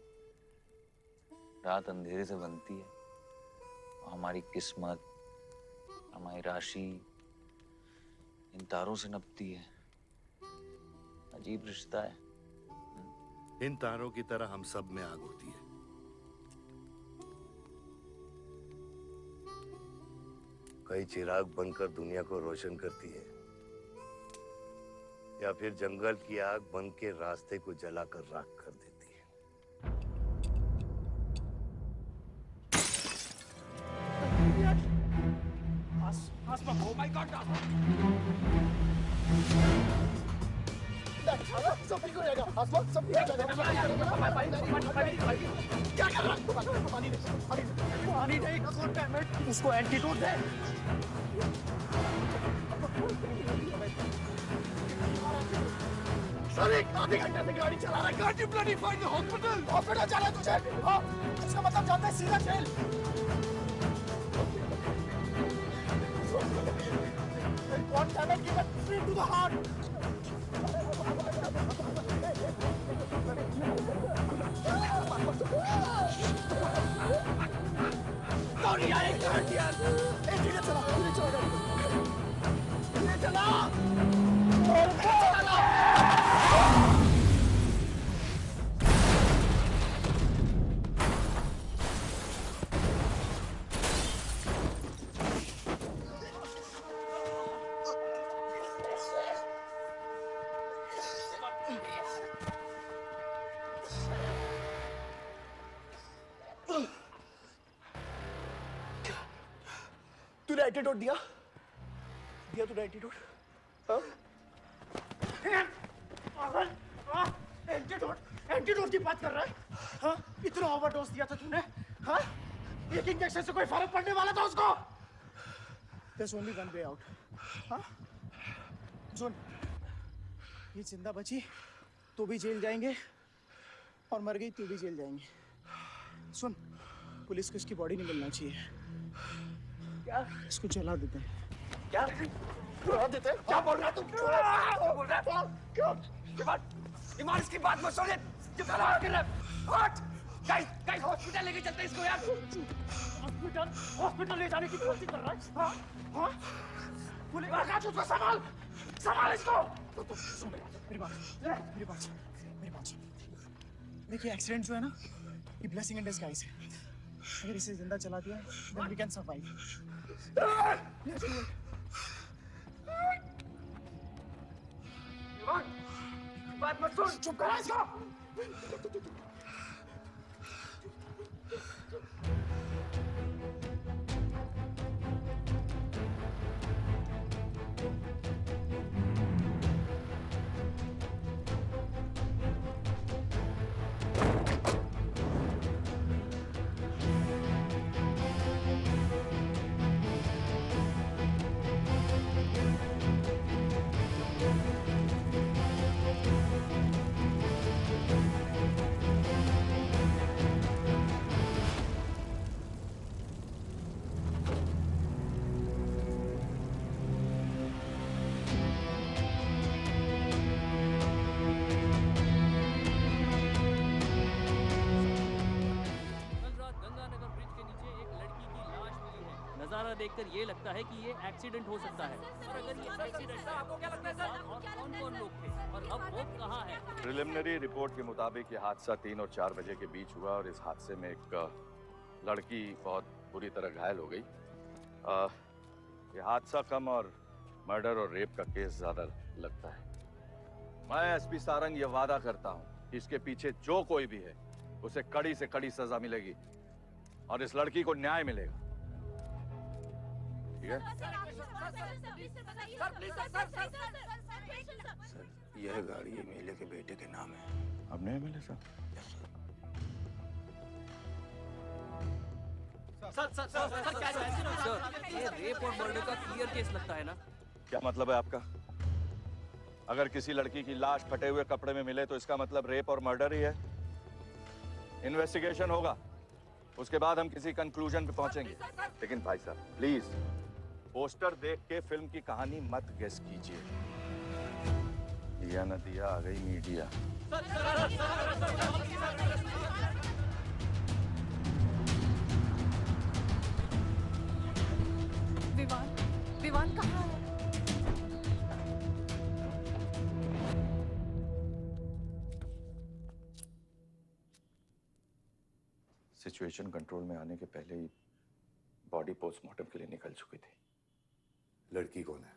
रात अंधेरे से बनती है। हमारी किस्मत, हमारी राशि इन तारों से नपती है। अजीब रिश्ता है। इन तारों की तरह हम सब में आग होती है। कई चिराग बनकर दुनिया को रोशन करती है, या फिर जंगल की आग बन के रास्ते को जलाकर राख कर देती है। Oh my God! सब ठीक हो जाएगा। आसमान सब ठीक हो जाएगा। क्या कर रहा है? पानी नहीं। उसको एंटीडोट दे। सर एक आधे घंटे से गाड़ी चला रहा है। Can't you bloody find the hospital? Hospital जाना है तुझे? हाँ, इसका मतलब जानता है सीधा jail. One tablet given straight to the heart. Sorry, I can't hear. Hey, धीरे चला गाड़ी। धीरे चला। तूने एंटीडोट दिया तूने एंटीडोट? हाँ? एंटीडोट की बात कर रहा है? हाँ? इतना ओवरडोज दिया था तूने? हाँ? एक इंजेक्शन से कोई फर्क पड़ने वाला था उसको? There's only one way out. हाँ? सुन, ये जिंदा बची तो भी जेल जाएंगे और मर गई तो भी जेल जाएंगे। सुन, पुलिस को इसकी बॉडी नहीं मिलना चाहिए। क्या? इसको जला देते हैं। क्या? जला देते हैं? क्या बोल रहा है तू? क्या बोल रहा है? क्यों? ईमान इसकी बात मत सुनिए। चुप कर रहा है। हट! गाइस हॉस्पिटल लेके चलते हैं इसको यार। हॉस्पिटल ले जाने की कोशिश कर रहा है? हाँ? हाँ? पुलिस का उसको संभाल इसको। सुन मेरी बात। देखिए एक्सीडेंट जो है ना, ये ब्लेसिंग इन डिस्गाइज है। अगर इसे जिंदा चला दिया, then we can survive. बात मत सुन। चुप करा इसको। नजारा देखकर ये लगता है कि ये एक्सीडेंट हो सकता है। और अगर ये एक्सीडेंट था, आपको क्या लगता है सर? और कौन-कौन लोग थे और अब वो कहाँ है? प्रिलिमिनरी रिपोर्ट के मुताबिक ये हादसा 3 और 4 बजे के बीच हुआ और इस हादसे में एक लड़की बहुत बुरी तरह घायल हो गई। ये हादसा कम और मर्डर और रेप का केस ज्यादा लगता है। मैं एसपी सारंग ये वादा करता हूं कि इसके पीछे जो कोई भी है उसे कड़ी से कड़ी सजा मिलेगी और इस लड़की को न्याय मिलेगा। ठीक है? सर, यह गाड़ी एमएलए के बेटे के नाम है। अब नहीं एमएलए साहब? सर, ये रेप और मर्डर का क्लियर केस लगता है ना? क्या मतलब है आपका? अगर किसी लड़की की लाश फटे हुए कपड़े में मिले तो इसका मतलब रेप और मर्डर ही है। इन्वेस्टिगेशन होगा, उसके बाद हम किसी कंक्लूजन पे पहुंचेंगे। लेकिन भाई साहब प्लीज पोस्टर देख के फिल्म की कहानी मत गेस कीजिए। दिया न दिया, आ गई मीडिया। विवान, विवान कहाँ है? सिचुएशन कंट्रोल में आने के पहले ही बॉडी पोस्टमार्टम के लिए निकल चुकी थी। लड़की कौन है?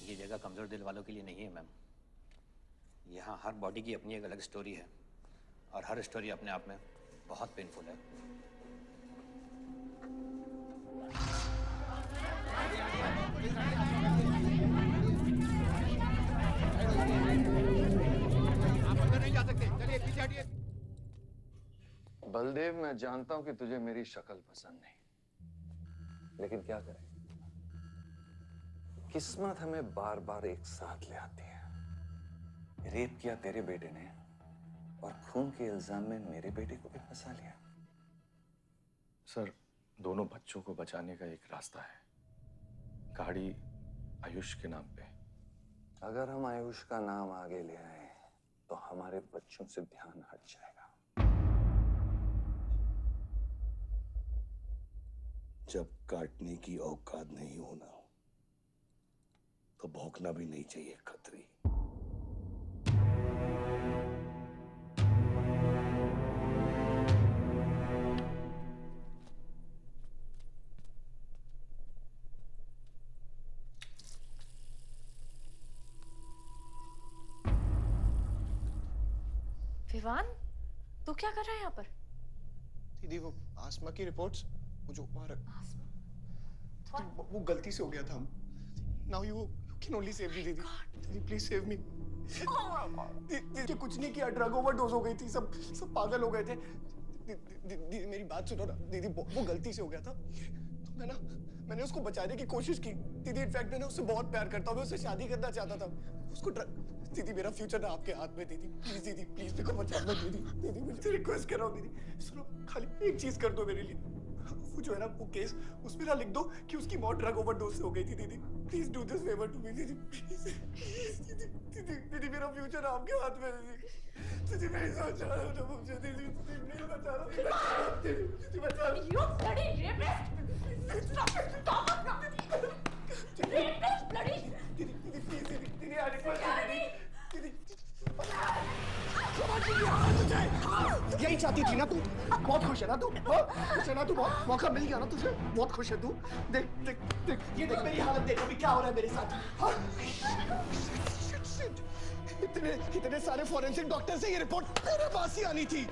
ये जगह कमजोर दिल वालों के लिए नहीं है मैम। यहाँ हर बॉडी की अपनी एक अलग स्टोरी है और हर स्टोरी अपने आप में बहुत पेनफुल है। आप अंदर नहीं जा सकते, चलिए पीछे हटिए। बलदेव, मैं जानता हूं कि तुझे मेरी शक्ल पसंद नहीं, लेकिन क्या करें, किस्मत हमें बार बार एक साथ ले आती है। रेप किया तेरे बेटे ने और खून के इल्जाम में मेरे बेटे को भी फंसा लिया। सर, दोनों बच्चों को बचाने का एक रास्ता है। गाड़ी आयुष के नाम पे। अगर हम आयुष का नाम आगे ले आए तो हमारे बच्चों से ध्यान हट जाएगा। जब काटने की औकात नहीं होना तो भौंकना भी नहीं चाहिए खतरी। विवान, तू क्या कर रहा है यहाँ पर? दीदी वो आसमा की रिपोर्ट्स, वो जो वो गलती से हो गया था। Now you can only save me, दीदी। दीदी प्लीज सेव मी। दीदी कुछ नहीं किया, ड्रग ओवरडोज हो गई थी, सब पागल हो गए थे। दीदी मेरी बात सुनो ना, दीदी वो गलती से हो गया था। तो मैंने उसको बचाने की कोशिश की। दीदी इनफैक्ट मैं उससे बहुत प्यार करता हूँ, मैं उससे शादी करना चाहता था। उसको दीदी मेरा फ्यूचर ना आपके हाथ में। दीदी प्लीज मेरे को बचा लो। दीदी मुझे रिक्वेस्ट कर रहा हूँ दीदी, सुनो खाली एक चीज कर दो मेरे लिए। वो जो है ना वो केस, उसमें ना लिख दो कि उसकी मौत ड्रग ओवरडोज से हो गई थी। दीदी please do this favour to me. दीदी दीदी मेरा फ्यूचर आपके हाथ में। दीदी मेरी सोच रहा हूँ ना मुझे। दीदी प्लीज बचा लो। दीदी बचा लो। You bloody rapist! Stop it! Stop it! Rapist, bloody! दीदी प्लीज दीदी आई रिक्वेस्ट दीदी। यही चाहती थी ना तू? बहुत खुश है ना तू? खुश है ना तू? बहुत मौका मिल गया ना तुझे? बहुत खुश है तू? देख देख देख, ये देख मेरी हालत, देख अभी क्या हो रहा है मेरे साथ। इतने सारे फॉरेंसिक डॉक्टर से ये रिपोर्ट तेरे पास ही आनी थी।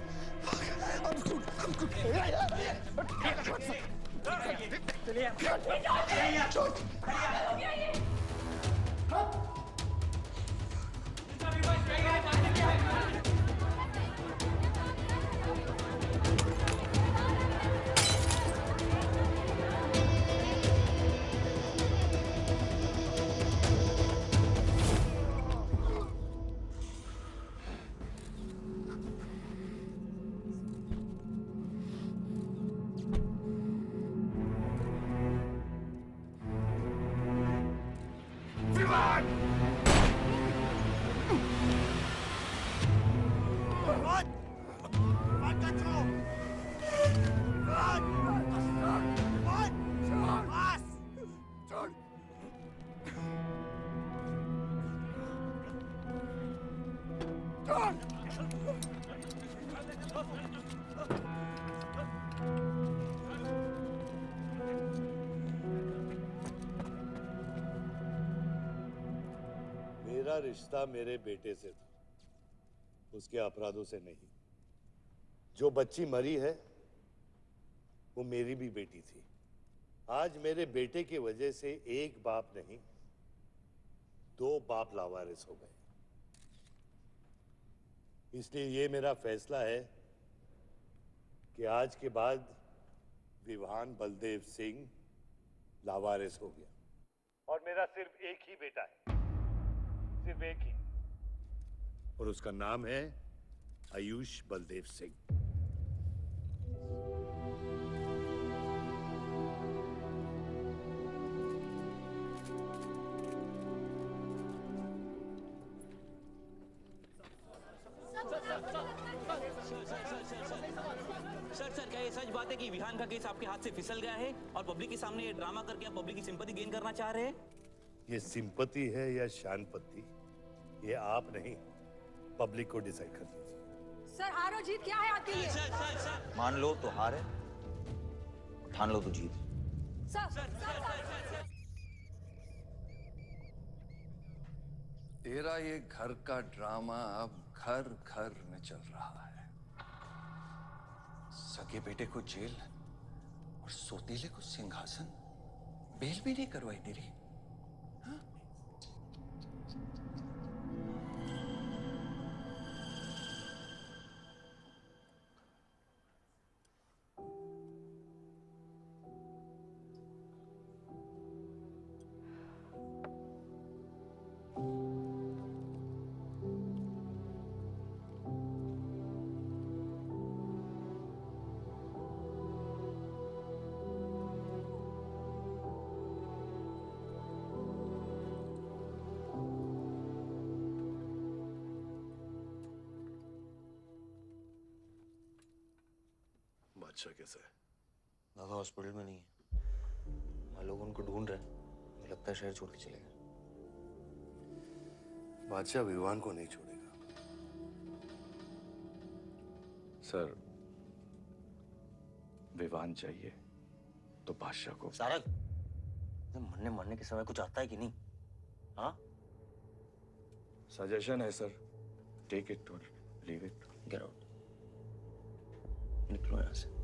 मेरा रिश्ता मेरे बेटे से था, उसके अपराधों से नहीं। जो बच्ची मरी है वो मेरी भी बेटी थी। आज मेरे बेटे की वजह से एक बाप नहीं, दो बाप लावारिस हो गए। इसलिए ये मेरा फैसला है कि आज के बाद विवान बलदेव सिंह लावारिस हो गया और मेरा सिर्फ एक ही बेटा है, सिर्फ एक ही, और उसका नाम है आयुष बलदेव सिंह। सर क्या ये सच बात है कि विहान का केस आपके हाथ से फिसल गया है और पब्लिक के सामने ये ड्रामा करके आप पब्लिक की सिंपैथी गेन करना चाह रहे हैं? ये सिंपैथी है या शानपत्ती, ये आप नहीं, पब्लिक को डिसाइड कर दीजिए। सर हार और जीत क्या है आपके लिए? मान लो तो हार है, ठान लो तो जीत। तेरा ये घर का ड्रामा अब घर घर में चल रहा है। सगे बेटे को जेल और सोतीले को सिंहासन, बेल भी नहीं करवाई तेरी। बादशाह कैसा है? बाबा हॉस्पिटल में नहीं है, वहाँ लोग उनको ढूंढ रहे हैं। मुझे लगता है शहर छोड़ के चले गए। बादशाह विवान को नहीं छोड़ेगा। सर, विवान चाहिए तो बादशाह को। सारंग, मरने के समय कुछ आता है कि नहीं? हाँ? सजेशन है सर, टेक इट और लीव इट। गेट आउट, निकलो यहाँ से।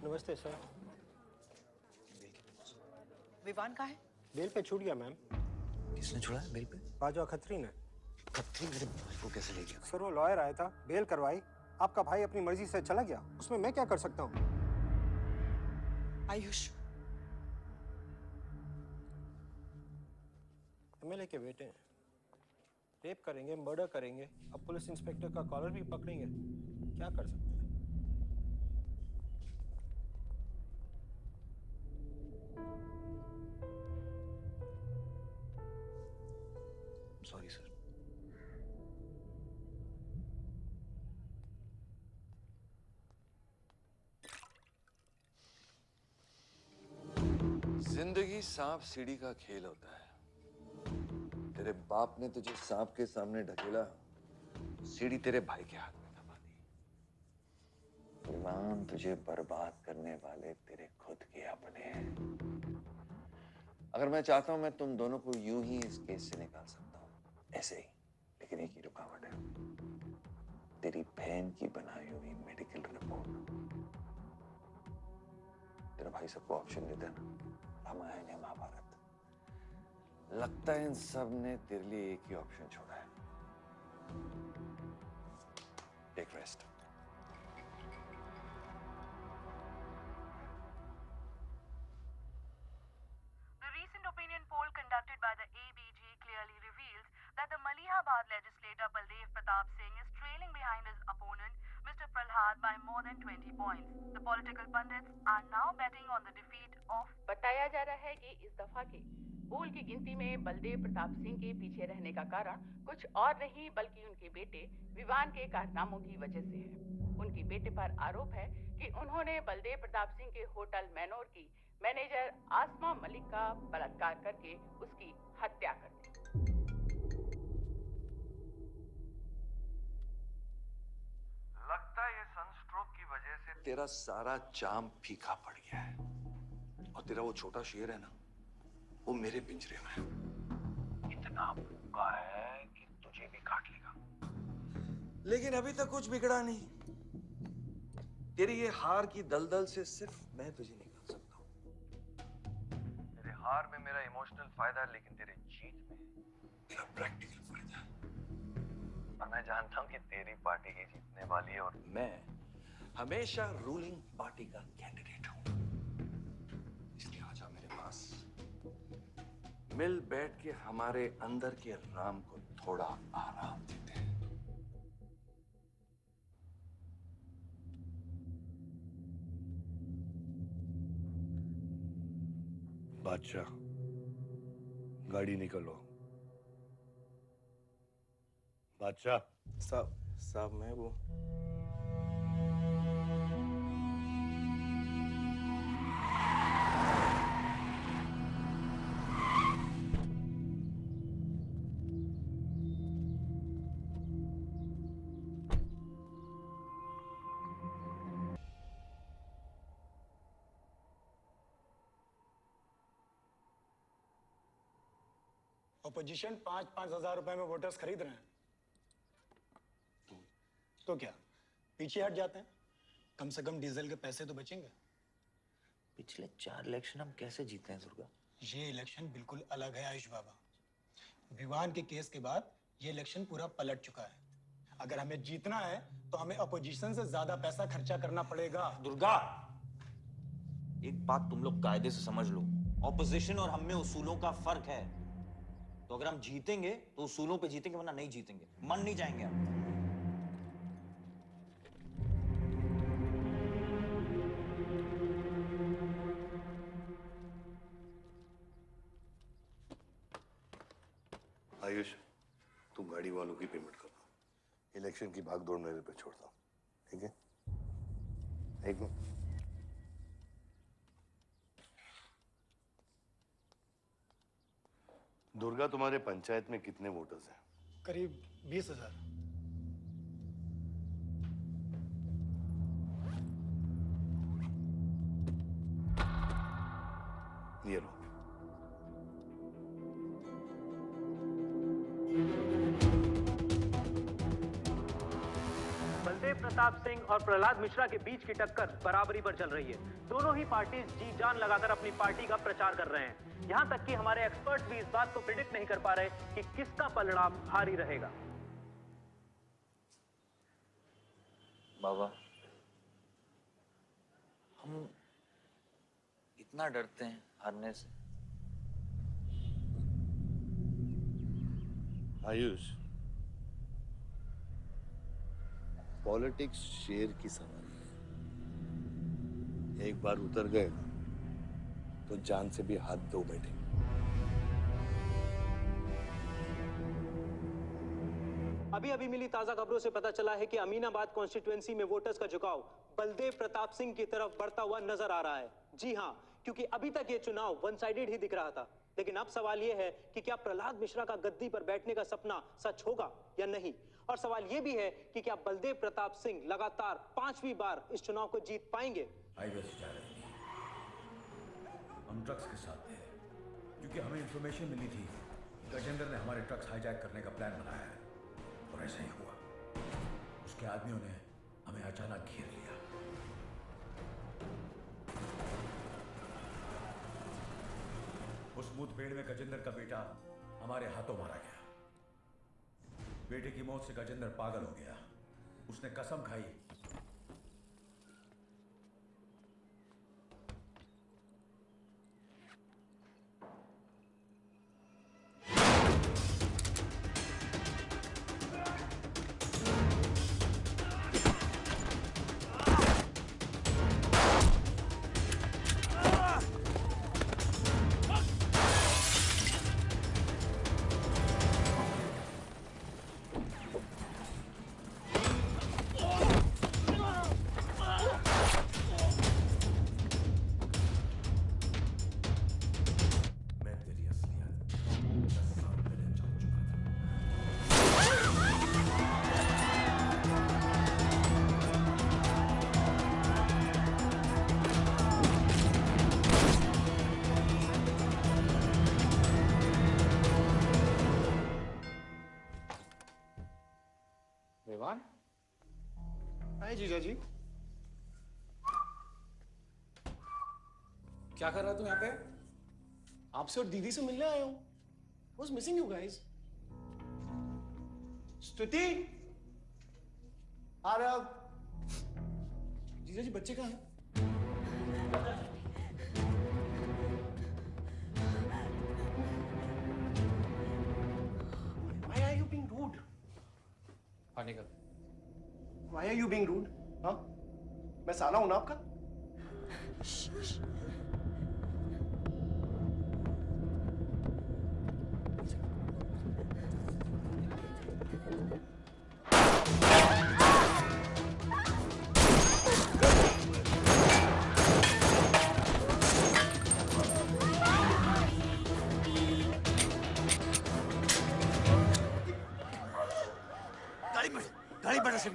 नमस्ते सर। विवान कहाँ है? बेल पे छूट गया मैम। किसने छुड़ा है बेल पे? बाजवा खत्री ने। खत्री मेरे भाई को कैसे ले गया? सर वो लॉयर आया था, बेल करवाई, आपका भाई अपनी मर्जी से चला गया, उसमें मैं क्या कर सकता हूँ? आयुष एमएलए के बेटे हैं, रेप करेंगे, मर्डर करेंगे, अब पुलिस इंस्पेक्टर का कॉलर भी पकड़ेंगे, क्या कर सकते हैं? Sorry sir. जिंदगी सांप सीढ़ी का खेल होता है। तेरे बाप ने तुझे सांप के सामने ढकेला, सीढ़ी तेरे भाई के हाथ में दबा दी। विवान तुझे बर्बाद करने वाले तेरे खुद के अपने हैं। अगर मैं चाहता हूं मैं तुम दोनों को यूं ही इस केस से निकाल सकता हूं, ऐसे ही, लेकिन एक ही रुकावट है, तेरी बहन की बनाई हुई मेडिकल रिपोर्ट। तेरा भाई सबको ऑप्शन देता है ना, रामायण या महाभारत। लगता है इन सब ने तेरे लिए एक ही ऑप्शन छोड़ा है, take rest. The recent opinion poll conducted by the ABG clearly reveals that the Malihabad legislator Baldev Pratap Singh is trailing behind his opponent, Mr. Mr. Prahlad by more than 20 points. The political pundits are now betting on the defeat of. बताया जा रहा है कि इस दफा के पोल की गिनती में बलदेव प्रताप सिंह के पीछे रहने का कारण कुछ और नहीं बल्कि उनके बेटे विवान के कारनामों की वजह से है। उनके बेटे पर आरोप है कि उन्होंने बलदेव प्रताप सिंह के होटल मैनोर की मैनेजर आसमा मलिक का बलात्कार करके उसकी हत्या कर दी। लगता है ये सनस्ट्रोक की वजह से तेरा सारा चाम फीका पड़ गया है और तेरा वो छोटा शेर है ना, वो मेरे पिंजरे में है। इतना भूखा है कि तुझे भी काट लेगा। लेकिन अभी तक कुछ बिगड़ा नहीं। तेरी ये हार की दलदल से सिर्फ मैं तुझे निकाल सकता हूँ। तेरे हार में मेरा इमोशनल फायदा है, लेकिन तेरे जीत में मेरा प्रैक्टिकल फायदा है। और मैं जानता हूँ कि तेरी पार्टी ही जीतने वाली है और मैं हमेशा रूलिंग पार्टी का कैंडिडेट हूँ। इसलिए आजा मेरे पास, मिल बैठ के हमारे अंदर के राम को थोड़ा आराम देते हैं। बादशाह, गाड़ी निकलो। बादशाह साहब मैं वो अपोजिशन 5-5 हजार रुपए में वोटर्स खरीद रहे हैं, तो क्या पीछे हट जाते हैं? कम से कम डीजल के पैसे तो बचेंगे। पिछले 4 इलेक्शन हम कैसे जीते हैं दुर्गा? ये इलेक्शन बिल्कुल अलग है आयुष बाबा। विवान के केस के बाद ये इलेक्शन पूरा पलट चुका है। अगर हमें जीतना है तो हमें अपोजिशन से ज्यादा पैसा खर्चा करना पड़ेगा। दुर्गा, एक बात तुम लोग कायदे से समझ लो, ऑपोजिशन और हम में उसूलों का फर्क है। तो अगर हम जीतेंगे तो उसूलों पे जीतेंगे, वरना नहीं जीतेंगे, मन नहीं जाएंगे हम। आयुष, तुम गाड़ी वालों की पेमेंट कर दो। इलेक्शन की भागदौड़ मेरे पे छोड़ दो, ठीक है? एक मिनट। दुर्गा, तुम्हारे पंचायत में कितने वोटर्स हैं? करीब 20,000। ये लो। बलदेव प्रताप सिंह और प्रहलाद मिश्रा के बीच की टक्कर बराबरी पर चल रही है। दोनों ही पार्टी जी जान लगाकर अपनी पार्टी का प्रचार कर रहे हैं। यहां तक कि हमारे एक्सपर्ट भी इस बात को प्रिडिक्ट नहीं कर पा रहे कि किसका पलड़ा भारी रहेगा। बाबा, हम इतना डरते हैं हारने से। आयुष, पॉलिटिक्स शेर की सवारी है। एक बार उतर गए तो जान से भी हाथ धो बैठे। अभी अभी मिली ताजा खबरों से पता चला है कि अमीनाबाद कॉन्स्टिट्यूएंसी में वोटर्स का झुकाव बलदेव प्रताप सिंह की तरफ बढ़ता हुआ नजर आ रहा है। जी हां, क्योंकि अभी तक ये चुनाव वन साइडेड ही दिख रहा था। लेकिन अब सवाल यह है कि क्या प्रहलाद मिश्रा का गद्दी पर बैठने का सपना सच होगा या नहीं। और सवाल यह भी है कि क्या बलदेव प्रताप सिंह लगातार 5वीं बार इस चुनाव को जीत पाएंगे। हाईवे से जा रहे थे, हम ट्रक्स के साथ थे, क्योंकि हमें इंफॉर्मेशन मिली थी गजेंद्र ने हमारे ट्रक्स हाईजैक करने का प्लान बनाया है। और ऐसा ही हुआ। उसके आदमियों ने हमें अचानक घेर लिया। उस मुठभेड़ में गजेंद्र का बेटा हमारे हाथों मारा गया। बेटे की मौत से गजेंद्र पागल हो गया। उसने कसम खाई विवान। हाय जीजा जी। क्या कर रहा तू यहाँ पे? आपसे और दीदी से मिलने आया हूँ। Was missing you guys. स्तुति, आ रहा। जीजा जी बच्चे कहाँ हैं? Why are you being rude? निकल। Why are you being rude? हाँ? मैं साला हूं ना आपका? गाड़ी बढ़ रही।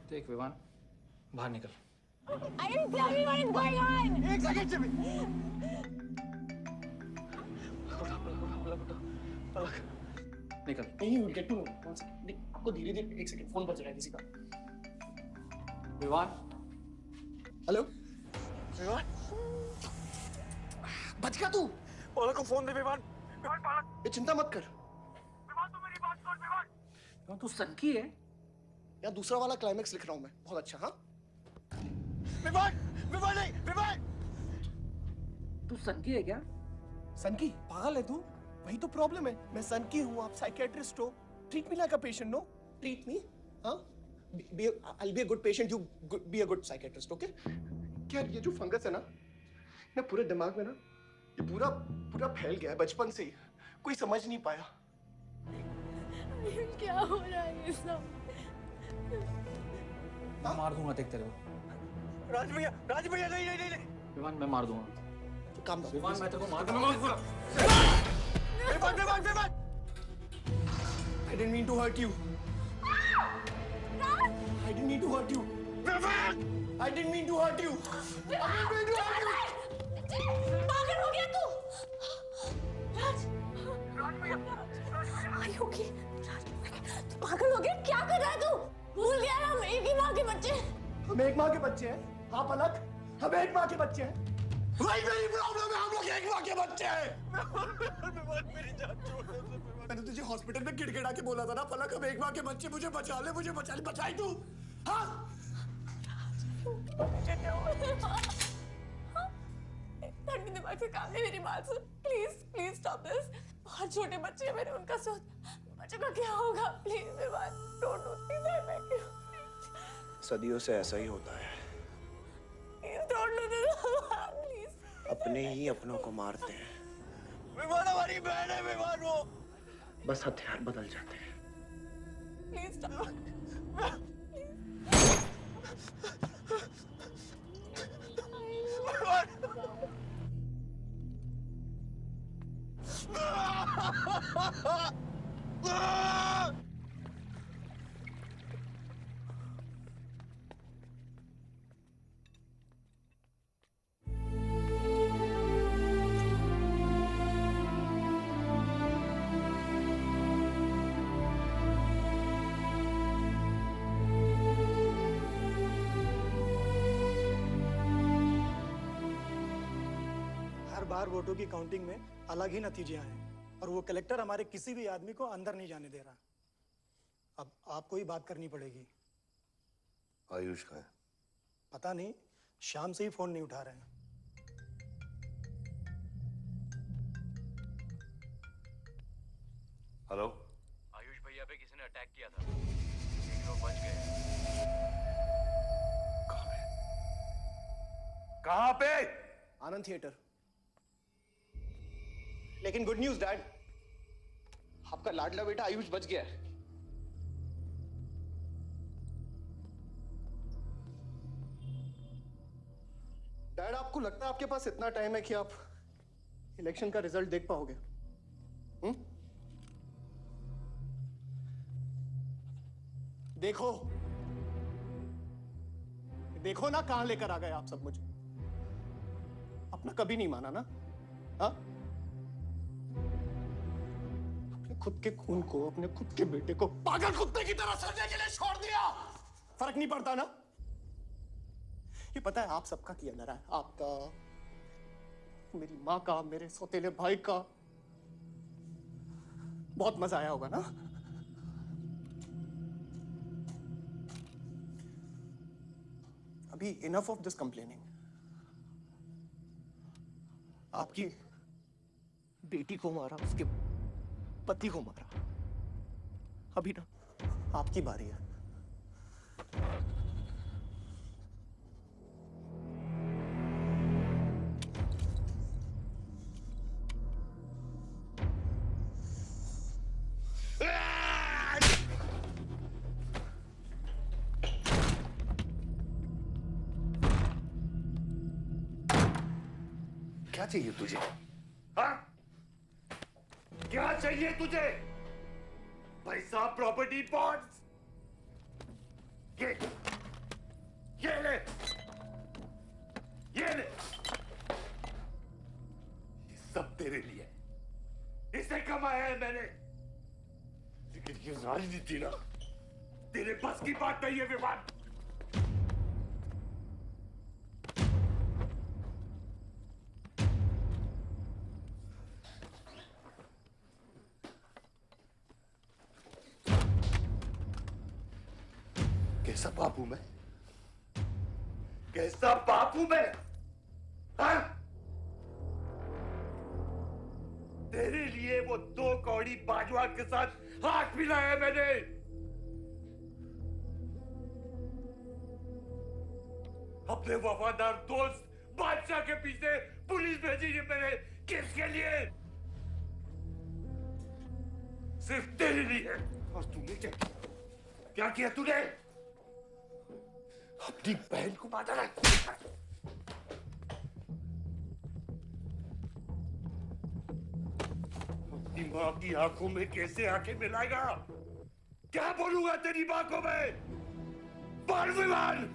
देख विवान, बाहर निकल। I didn't tell me what is going on. एक सेकंड से भी। निकल। नहीं, you will get to know. One second. आपको धीरे-धीरे एक सेकंड फोन बज रहा है किसी का। विवान। हेलो। विवान। बच गया तू? पालक को फोन दे विवान। विवान पालक। ये चिंता मत कर। विवान तू मेरी बात सुन विवान। तू सनकी है? या दूसरा वाला क्लाइमेक्स लिख रहा हूं मैं। बहुत अच्छा, हाँ? विवान, विवान नहीं, विवान। तू सनकी है क्या? सनकी? पागल है तू? वही तो प्रॉब्लम है। मैं सनकी हूँ, आप साइकियाट्रिस्ट हो। Treat me like a patient, no? Treat me, हाँ? I'll be a good patient, you be a good psychiatrist, okay? क्या ये जो फंगस है ना पूरे दिमाग में ना, ये पूरा फैल गया है बचपन से ही। कोई समझ नहीं पाया। क्या हो रहा है ये सब? मैं मार दूंगा देख तेरे को। राज भैया नहीं। विवान मैं मार दूंगा। तो काम विवान मैं तेरे को मार दूंगा। Vivaan. I didn't mean to hurt you. I didn't mean to hurt you. I didn't mean to hurt you. पागल हो गया तू? राज भैया। Are you okay? तू पागल हो गया? क्या कर रहा है तू? भूल गया ना हम एक ही माँ के बच्चे। हम एक माँ के बच्चे हैं। हाँ पलक, हम एक माँ के बच्चे हैं। वही मेरी प्रॉब्लम है, हम लोग एक माँ के बच्चे हैं। मेरी जान छोड़ दे। मैंने तुझे हॉस्पिटल में गिड़गिड़ा के बोला था ना पलक, हम एक माँ के बच्चे, मुझे बचा ले, बचाई तू। हाँ? ठंडे दिमाग से काम नहीं, मेरी बात सुन प्लीज स्टॉप दिस। बहुत छोटे बच्चे हैं मेरे, उनका सोच बच्चों का क्या होगा? प्लीज मेरी बात don't do this, I beg you. सदियों से ऐसा ही होता है। Please don't do this please. अपने ही अपनों को मारते हैं। विवान हमारी बहन है विवान, वो बस हथियार बदल जाते हैं। Please stop. बार वोटों की काउंटिंग में अलग ही नतीजे आए और वो कलेक्टर हमारे किसी भी आदमी को अंदर नहीं जाने दे रहा। अब आपको ही बात करनी पड़ेगी। आयुष का है? पता नहीं, शाम से ही फोन नहीं उठा रहे हैं। हेलो, आयुष भैया पे किसी ने अटैक किया था, लेकिन वो बच गए। कहाँ पे? आनंद थिएटर। लेकिन गुड न्यूज डैड, आपका लाडला बेटा आयुष बच गया है। आपको लगता है आपके पास इतना टाइम है कि आप इलेक्शन का रिजल्ट देख पाओगे? देखो देखो ना, कहां लेकर आ गए आप सब मुझे। अपना कभी नहीं माना ना? हाँ, अपने खुद के खून को, अपने खुद के बेटे को पागल कुत्ते की तरह सड़ने के लिए छोड़ दिया। फर्क नहीं पड़ता ना? ये पता है आप सबका किया ना रहा है, आपका, मेरी माँ का, मेरे सौतेले भाई का। बहुत मजा आया होगा ना? अभी इनफ ऑफ दिस कंप्लेनिंग। आपकी बेटी को मारा, उसके पति को मारा, अभी ना आपकी बारी है। क्या चाहिए तुझे? हाँ? क्या चाहिए तुझे? पैसा, प्रॉपर्टी, बॉन्ड्स? ये ले, ये ले। ये सब तेरे लिए, इसे कमाया है मैंने। लेकिन ये राजनीति ना, तेरे बस की बात नहीं है विवाद। कैसा बाप हूं मैं? कैसा बाप हूं मैं? हाँ? तेरे लिए वो 2 कौड़ी बाजवा के साथ हाथ मिलाया मैंने। अपने वफादार दोस्त बादशाह के पीछे पुलिस भेजी है मैंने। किसके लिए? सिर्फ तेरे लिए। और तूने क्या किया तूने? अपनी बहन को मारा ना। अपनी मां की आंखों में कैसे आंखें मिलाएगा? क्या बोलूंगा तेरी मां को मैं? बोल विमान।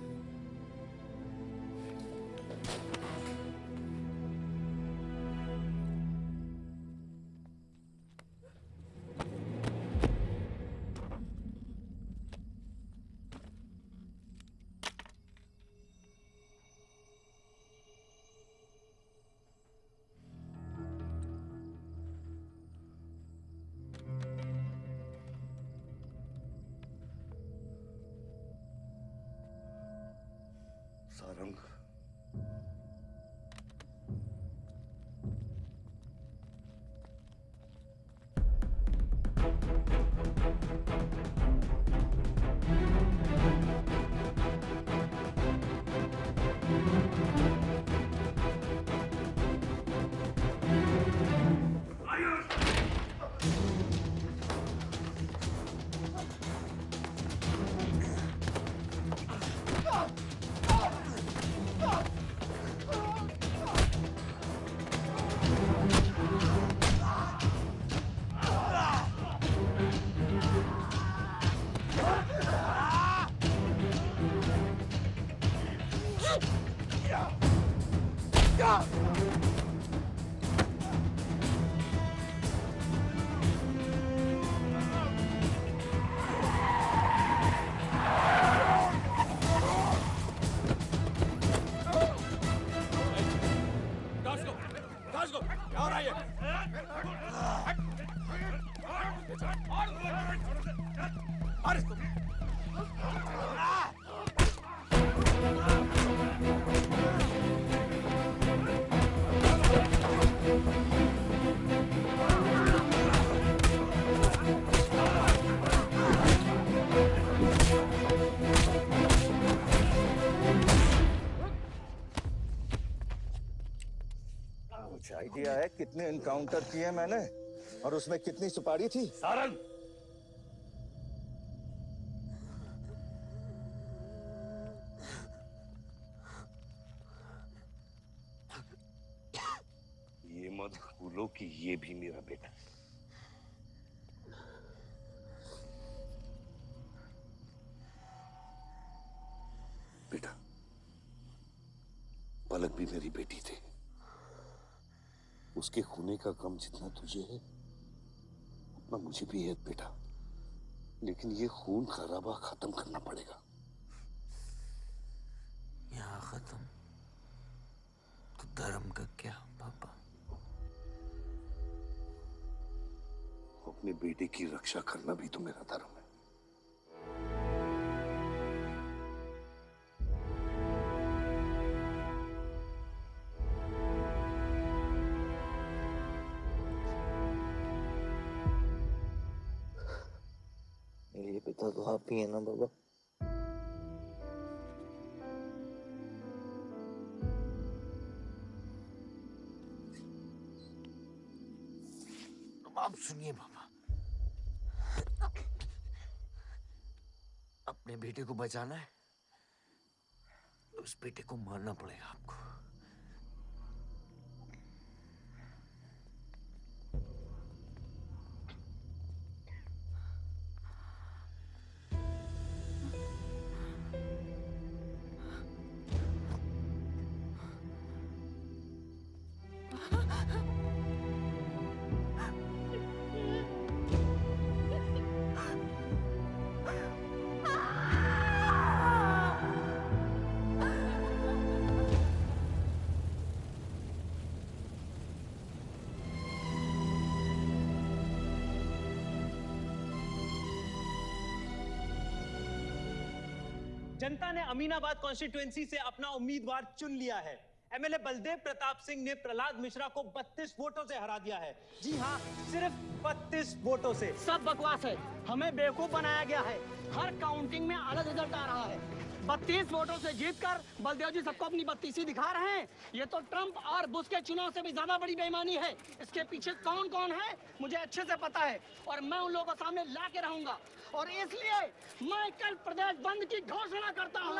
सारंग, कुछ आइडिया है कितने एनकाउंटर किए मैंने और उसमें कितनी सुपारी थी? सारंग, मत भूलो कि ये भी मेरा बेटा है। बेटा, पलक भी मेरी बेटी थी। उसके खोने का गम जितना तुझे है उतना मुझे भी है बेटा, लेकिन ये खून खराबा खत्म करना पड़ेगा। यहाँ खत्म तो धर्म का क्या पापा? अपने बेटे की रक्षा करना भी तो मेरा धर्म है। मेरे पिता तो आप ही है ना बाबा? अब आप सुनिए बाबा, अपने बेटे को बचाना है तो उस बेटे को मारना पड़ेगा आपको। जनता ने अमीनाबाद कॉन्स्टिट्यूएंसी से अपना उम्मीदवार चुन लिया है। एमएलए बलदेव प्रताप सिंह ने प्रहलाद मिश्रा को 32 वोटों से हरा दिया है। जी हाँ, सिर्फ 32 वोटों से। सब बकवास है, हमें बेवकूफ बनाया गया है। हर काउंटिंग में अलग रिजल्ट आ रहा है। 32 वोटों से जीतकर बलदेव जी सबको अपनी बत्तीसी दिखा रहे हैं। ये तो ट्रंप और बुश के चुनाव से भी ज्यादा बड़ी बेईमानी है। इसके पीछे कौन कौन है मुझे अच्छे से पता है और मैं उन लोगों के सामने ला के रहूंगा और इसलिए मैं कल प्रदेश बंद की घोषणा करता हूँ।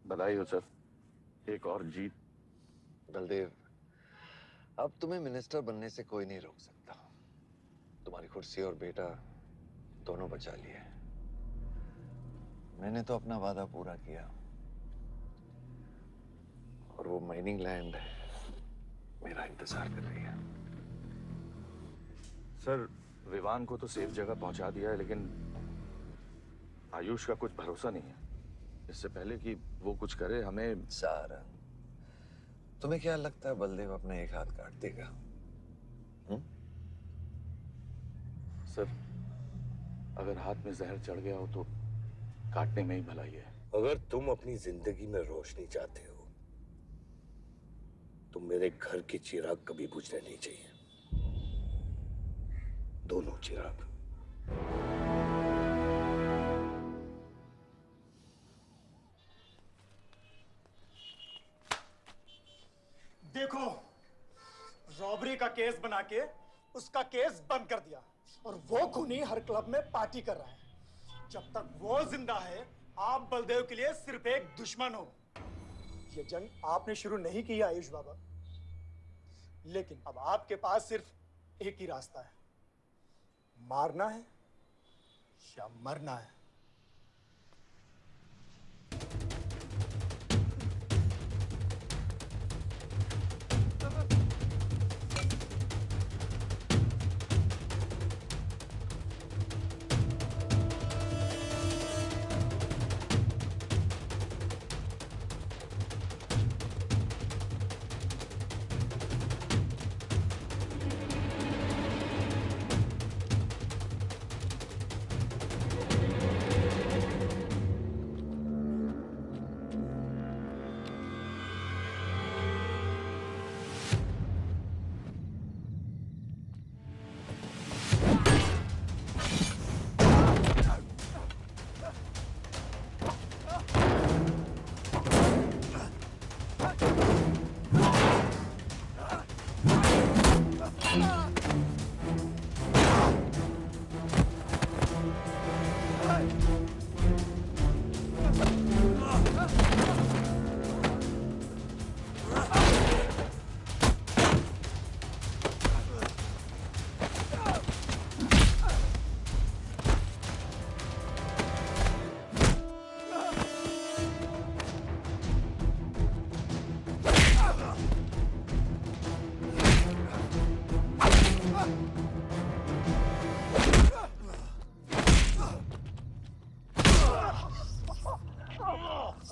बधाई हो सर, एक और जीत। बलदेव, अब तुम्हें मिनिस्टर बनने से कोई नहीं रोक सकता। तुम्हारी कुर्सी और बेटा दोनों बचा लिए। मैंने तो अपना वादा पूरा किया और वो माइनिंग लैंड मेरा इंतजार कर रही है। सर, विवान को तो सेफ जगह पहुंचा दिया है, लेकिन आयुष का कुछ भरोसा नहीं है। इससे पहले कि वो कुछ करे हमें। सारा, तुम्हें क्या लगता है बलदेव अपना एक हाथ काट देगा? सर, अगर हाथ में जहर चढ़ गया हो तो काटने में ही भलाई है। अगर तुम अपनी जिंदगी में रोशनी चाहते हो तो मेरे घर के चिराग कभी बुझने नहीं चाहिए, दोनों चिराग। देखो, रॉबरी का केस बना के उसका केस बंद कर दिया और वो खूनी हर क्लब में पार्टी कर रहा है। जब तक वो जिंदा है, आप बलदेव के लिए सिर्फ एक दुश्मन हो। ये जंग आपने शुरू नहीं की आयुष बाबा, लेकिन अब आपके पास सिर्फ एक ही रास्ता है, मारना है या मरना है।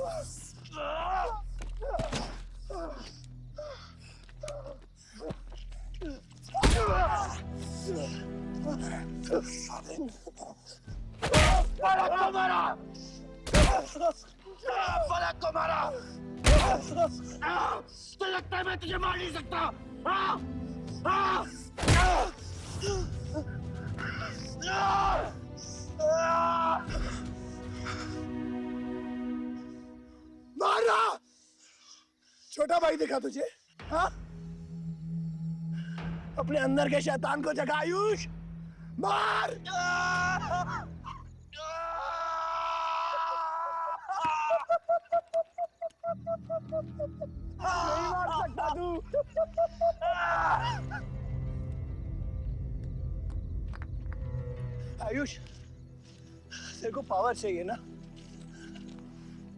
पलक को मारा, पलक को मारा। तो लगता है मैं तुझे मार नहीं सकता। मारा। छोटा भाई दिखा तुझे? हाँ, अपने अंदर के शैतान को जगा आयुष। मार। नहीं मार सकता तू। आयुष, तेरे को पावर चाहिए ना?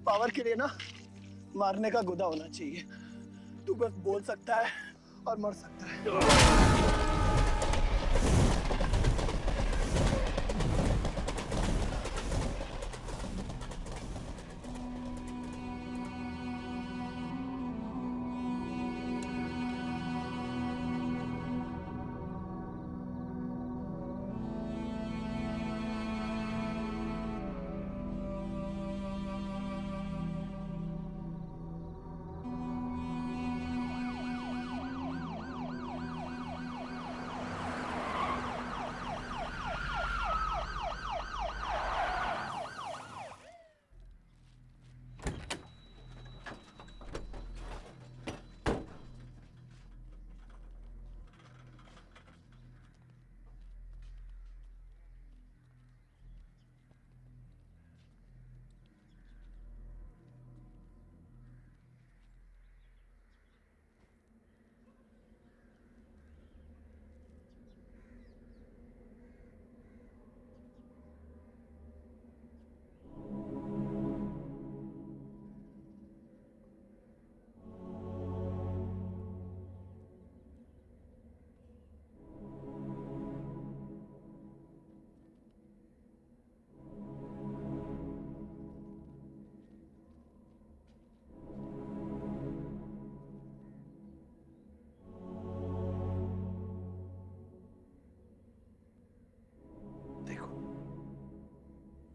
पावर के लिए ना मारने का गुदा होना चाहिए। तू बस बोल सकता है और मर सकता है।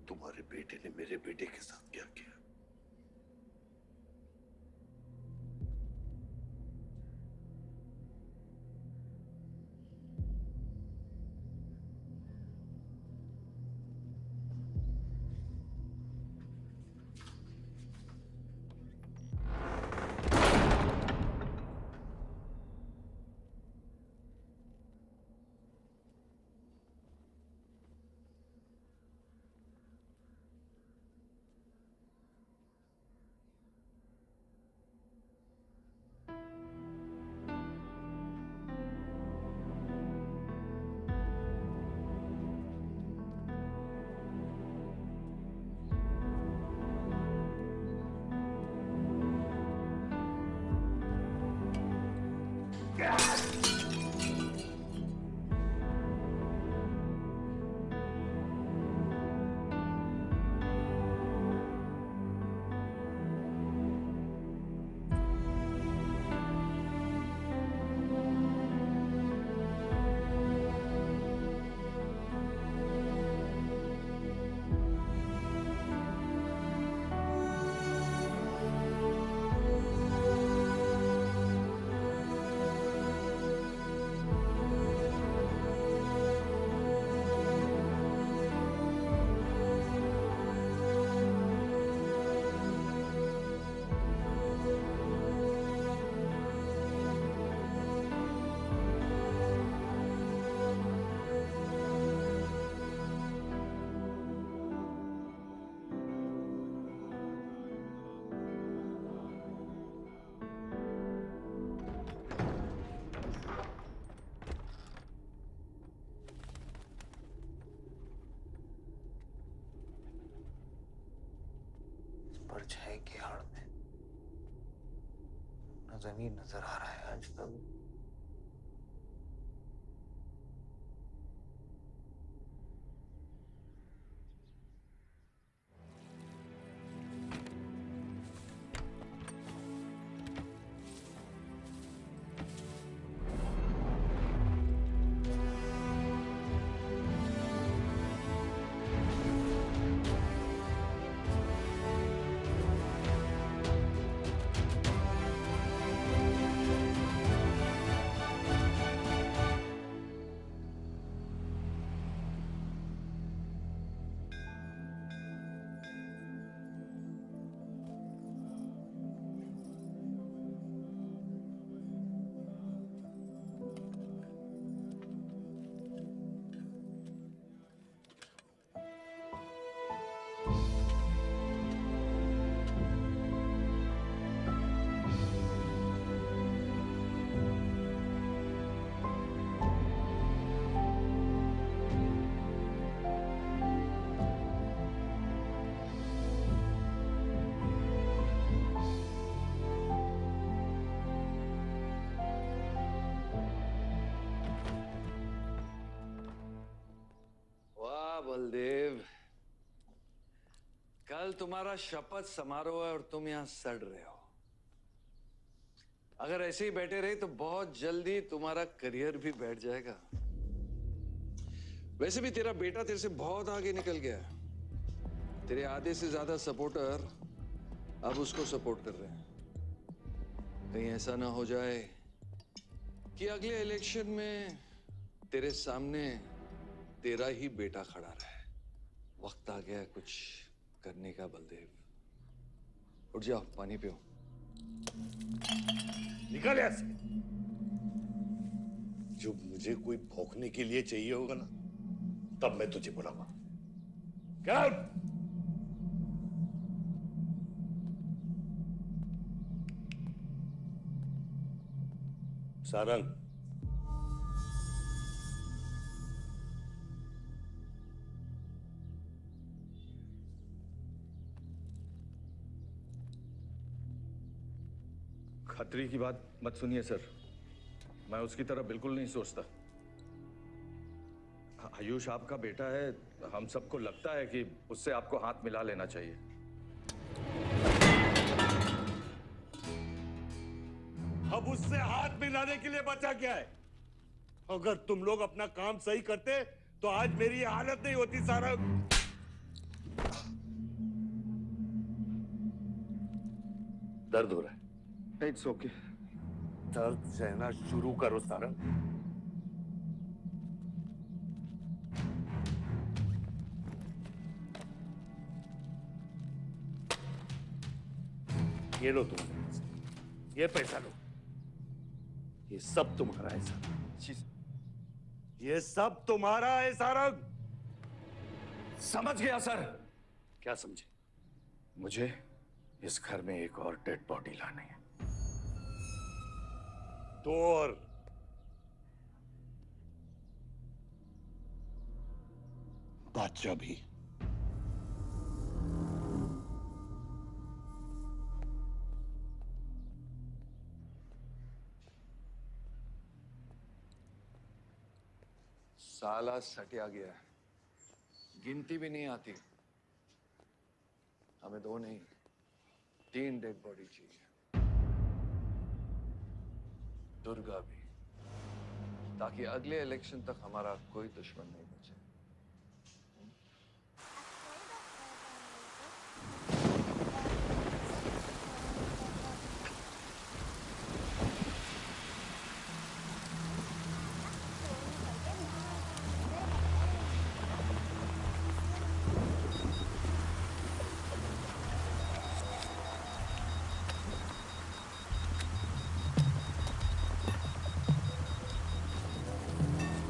तुम्हारे बेटे ने मेरे बेटे के साथ क्या किया? परछाई की आड़ में न जमीन नजर आ रहा है आज तक। तुम्हारा शपथ समारोह है और तुम यहां सड़ रहे हो। अगर ऐसे ही बैठे रहे तो बहुत जल्दी तुम्हारा करियर भी बैठ जाएगा। वैसे भी तेरा बेटा तेरे से बहुत आगे निकल गया है। तेरे आधे से ज्यादा सपोर्टर अब उसको सपोर्ट कर रहे हैं। कहीं ऐसा ना हो जाए कि अगले इलेक्शन में तेरे सामने तेरा ही बेटा खड़ा रहे। वक्त आ गया है कुछ करने का बलदेव। उठ जाओ, पानी पियो। निकल यहाँ से। जब मुझे कोई भौंकने के लिए चाहिए होगा ना, तब मैं तुझे बुलाऊंगा। Get out! सारंग, खतरी की बात मत सुनिए सर, मैं उसकी तरह बिल्कुल नहीं सोचता। आयुष आपका बेटा है, हम सबको लगता है कि उससे आपको हाथ मिला लेना चाहिए। अब उससे हाथ मिलाने के लिए बचा क्या है? अगर तुम लोग अपना काम सही करते तो आज मेरी ये हालत नहीं होती। सारंग, दर्द हो रहा है? It's okay. दर्द सहना शुरू करो सारंग। ये लो तुम, ये पैसा लो। ये सब तुम्हारा है सारंग, ये सब तुम्हारा है सारंग। समझ गया सर। क्या समझे? मुझे इस घर में एक और डेड बॉडी लानी है। तो और बादशाह भी। साला सटिया गया है, गिनती भी नहीं आती। हमें 2 नहीं 3 डेड बॉडी चाहिए। दुर्गा भी, ताकि अगले इलेक्शन तक हमारा कोई दुश्मन नहीं बचे।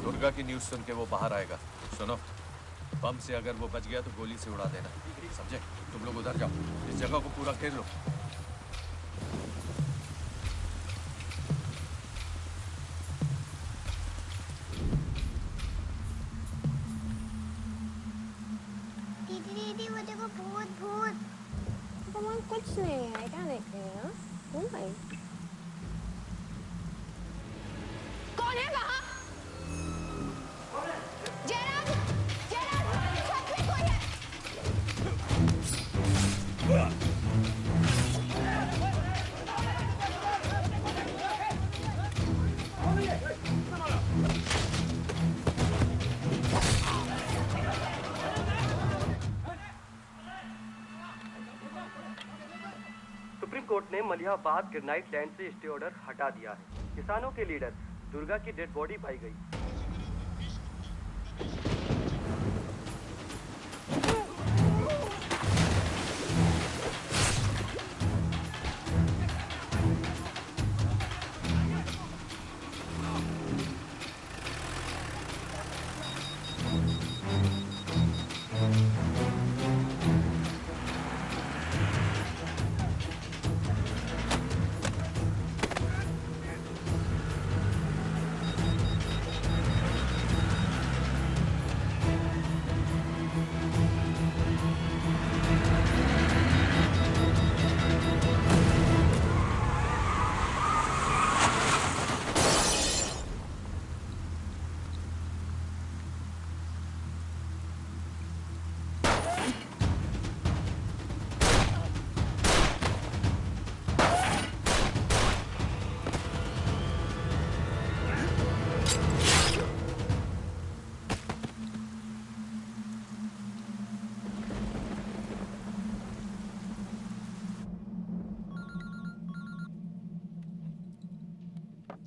दुर्गा की न्यूज़ सुन के वो बाहर आएगा। सुनो, बम से अगर वो बच गया तो गोली से उड़ा देना, समझे? तुम लोग उधर जाओ, इस जगह को पूरा घेर लो। दीदी वो देखो, भूत भूत। भगवान कुछ नहीं है, क्या देख रही है? कौन है वहाँ? जयराज, जयराज, छत में कोई है। सुप्रीम कोर्ट ने मलिहाबाद ग्रेनाइट लैंड से स्टे ऑर्डर हटा दिया है। किसानों के लीडर दुर्गा की डेड बॉडी पाई गई।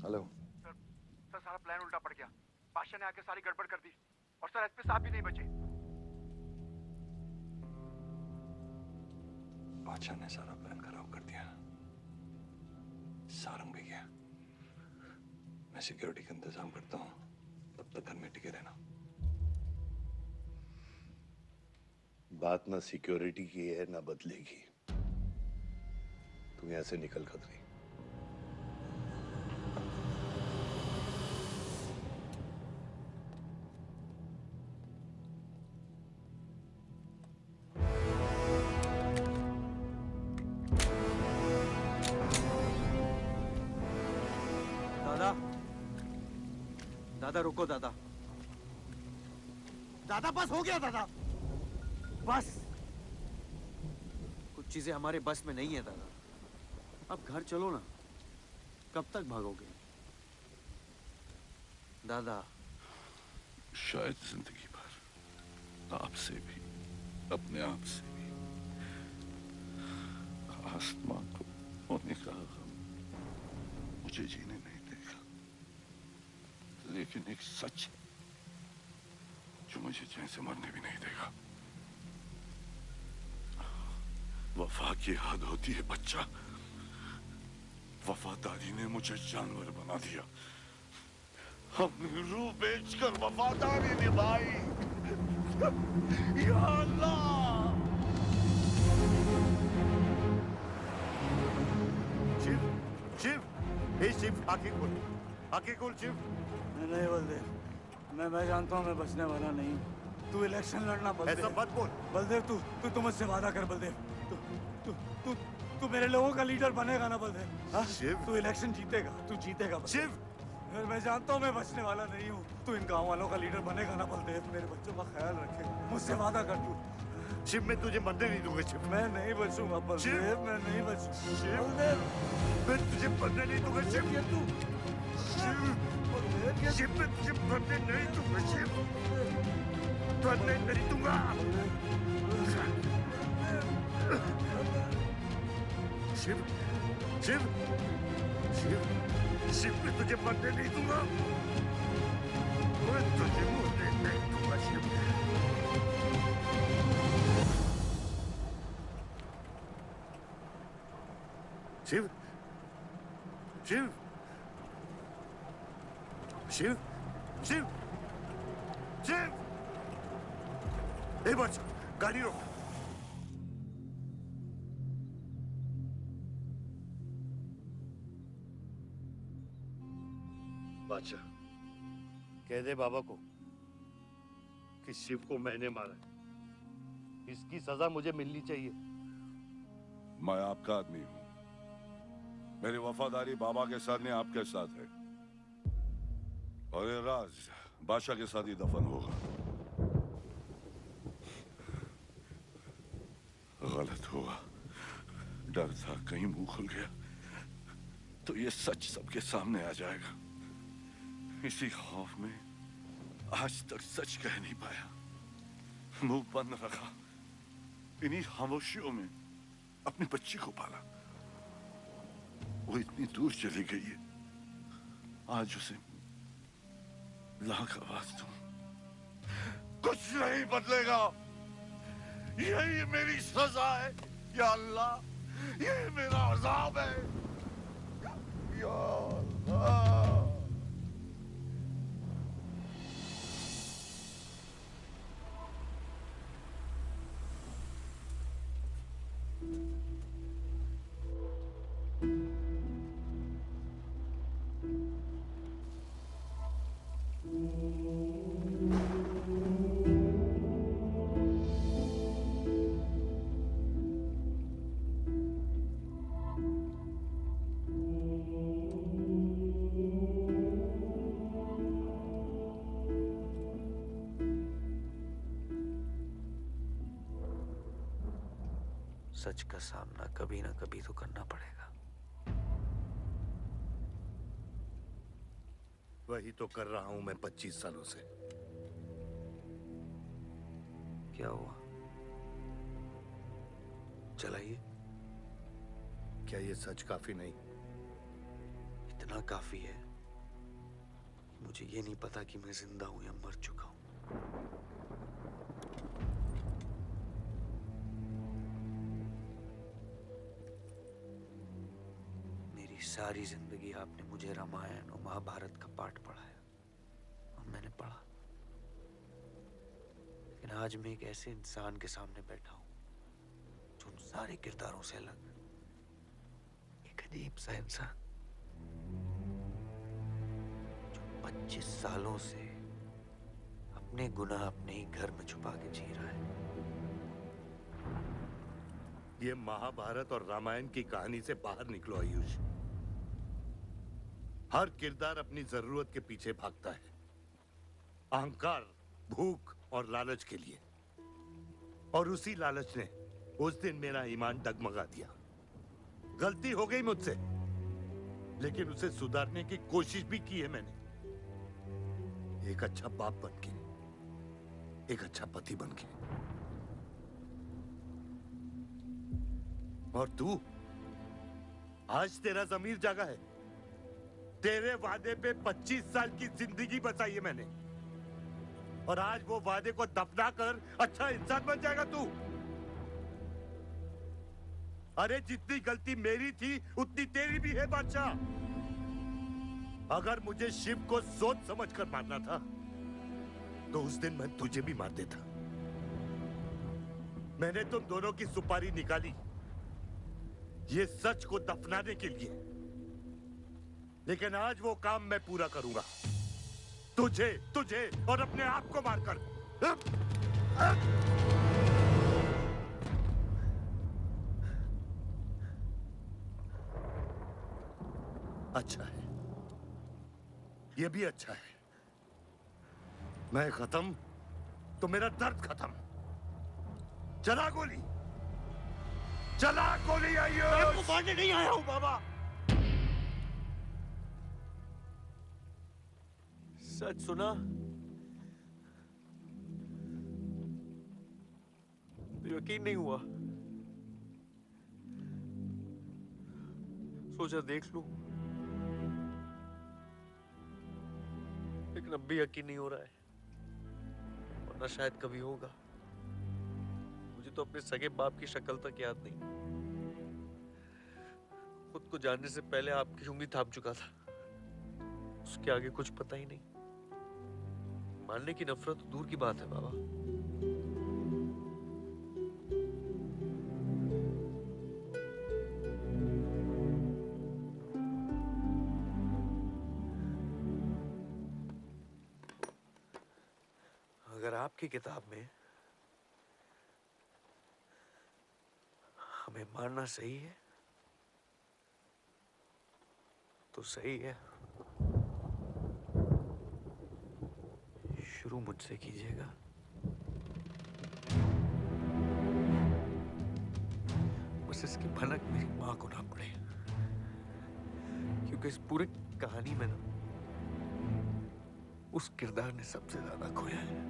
हेलो। सर सारा प्लान उल्टा पड़ गया। बादशाह ने आके सारी गड़बड़ कर दी और सर एसपी साहब भी नहीं बचे। बादशाह ने सारा प्लान खराब कर दिया। सारंग भी गया। मैं सिक्योरिटी का इंतजाम करता हूँ, तब तक घर में टिके रहना। बात ना सिक्योरिटी की है ना बदले की। तू यहाँ से निकल खतरी। दादा, दादा रुको दादा। दादा बस हो गया दादा, बस। कुछ चीजें हमारे बस में नहीं है दादा। अब घर चलो ना, कब तक भागोगे दादा? शायद जिंदगी भर आपसे भी, अपने आप से भी। आसमां को होने का गम मुझे जीने नहीं देगा, लेकिन एक सच जो मुझे चैन से मरने भी नहीं देगा। वफा की हद होती है बच्चा। वफादारी ने मुझे जानवर बना दिया। हमने रूह बेचकर वफादारी निभाई। या अल्लाह। शिव, शिव, हे शिव, आंखें खोल, आंखें खोल शिव। नहीं बलदेव, मैं जानता हूँ मैं बचने वाला नहीं हूँ। तू इलेक्शन लड़ना बलदेव। ऐसा मत बोल। बलदेव तू मुझसे वादा कर बलदेव। तू मेरे लोगों का लीडर बनेगा ना बलदेव? शिव, तू इलेक्शन जीतेगा, तू जीतेगा शिव। मैं जानता हूँ मैं बचने वाला नहीं हूँ। तू इन गाँव वालों का लीडर बनेगा ना बलदेव? मेरे बच्चों का ख्याल रखेगा, मुझसे वादा कर तू। शिव, मैं तुझे मरने नहीं दूंगा शिव। मैं नहीं बचूंगा बलदेव, मैं नहीं बचूंगा शिव, बलदेव। मैं तुझे मरने नहीं दूंगा शिव। तू शिव, मैं तुझे मरने नहीं दूंगा शिव। मरने नहीं दूंगा। शिव, शिव, शिव, शिव, मैं तुझे मरने नहीं दूंगा। मैं तुझे मरने नहीं दूंगा शिव। शिव, शिव, शिव, शिव, शिव। एक बार गाड़ी रोक। बादशाह, कह दे बाबा को कि शिव को मैंने मारा है। इसकी सजा मुझे मिलनी चाहिए। मैं आपका आदमी हूं। मेरी वफादारी बाबा के साथ नहीं, आपके साथ है। और ये राज बादशाह के साथ ही दफन होगा। गलत हुआ। डर था कहीं मुंह खुल गया तो ये सच सबके सामने आ जाएगा। इसी खौफ में आज तक सच कह नहीं पाया, मुंह बंद रखा। इन्हीं खामोशियों में अपनी बच्ची को पाला। वो इतनी दूर चली गई है, आज उसे लाख आवाज दूं, कुछ नहीं बदलेगा। यही मेरी सजा है या अल्लाह, यही मेरा अज़ाब है या अल्लाह। सच का सामना कभी ना कभी तो करना पड़ेगा। वही तो कर रहा हूं मैं 25 सालों से। क्या हुआ? चलाइए। क्या ये सच काफी नहीं? इतना काफी है मुझे ये नहीं पता कि मैं जिंदा हूं या मर चुका हूं। मेरी सारी जिंदगी आपने मुझे रामायण और महाभारत का पाठ पढ़ाया और मैंने पढ़ा, लेकिन आज मैं एक ऐसे इंसान के सामने बैठा हूं जो उन सारे किरदारों से अलग, एक अजीब सा इंसान जो 25 सालों से अपने गुनाह अपने ही घर में छुपा के जी रहा है। ये महाभारत और रामायण की कहानी से बाहर निकलो आयुष। हर किरदार अपनी जरूरत के पीछे भागता है, अहंकार, भूख और लालच के लिए, और उसी लालच ने उस दिन मेरा ईमान डगमगा दिया। गलती हो गई मुझसे, लेकिन उसे सुधारने की कोशिश भी की है मैंने, एक अच्छा बाप बनके, एक अच्छा पति बनके। और तू, आज तेरा ज़मीर जागा है। तेरे वादे पे 25 साल की जिंदगी बचाई है मैंने, और आज वो वादे को दफना कर अच्छा इंसान बन जाएगा तू। अरे जितनी गलती मेरी थी उतनी तेरी भी है बादशाह। अगर मुझे शिव को सोच समझ कर मारना था तो उस दिन मैं तुझे भी मार देता। मैंने तुम दोनों की सुपारी निकाली ये सच को दफनाने के लिए, लेकिन आज वो काम मैं पूरा करूंगा, तुझे तुझे और अपने आप को मारकर। अच्छा है, ये भी अच्छा है। मैं खत्म तो मेरा दर्द खत्म। चला गोली, चला गोली। आइयो, मैं आपको मारने नहीं आया हूं बाबा। सच सुना तो यकीन नहीं हुआ, सोचा देख लूं, लेकिन अब भी यकीन नहीं हो रहा है, वरना शायद कभी होगा। मुझे तो अपने सगे बाप की शक्ल तक याद नहीं। खुद को जानने से पहले आपकी उंगली थाम चुका था, उसके आगे कुछ पता ही नहीं। मानने की नफरत दूर की बात है बाबा। अगर आपकी किताब में हमें मारना सही है तो सही है। शुरू मुझसे कीजिएगा। बस इसकी भनक मेरी मां को ना पड़े, क्योंकि इस पूरी कहानी में ना उस किरदार ने सबसे ज्यादा खोया है।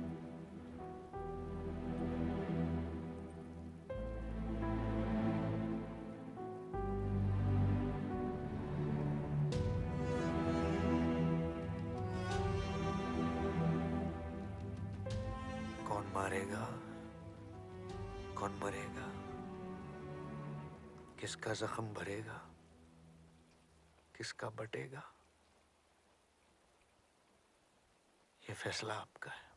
कौन मारेगा, कौन मरेगा, किसका जख्म भरेगा, किसका बटेगा, ये फैसला आपका है।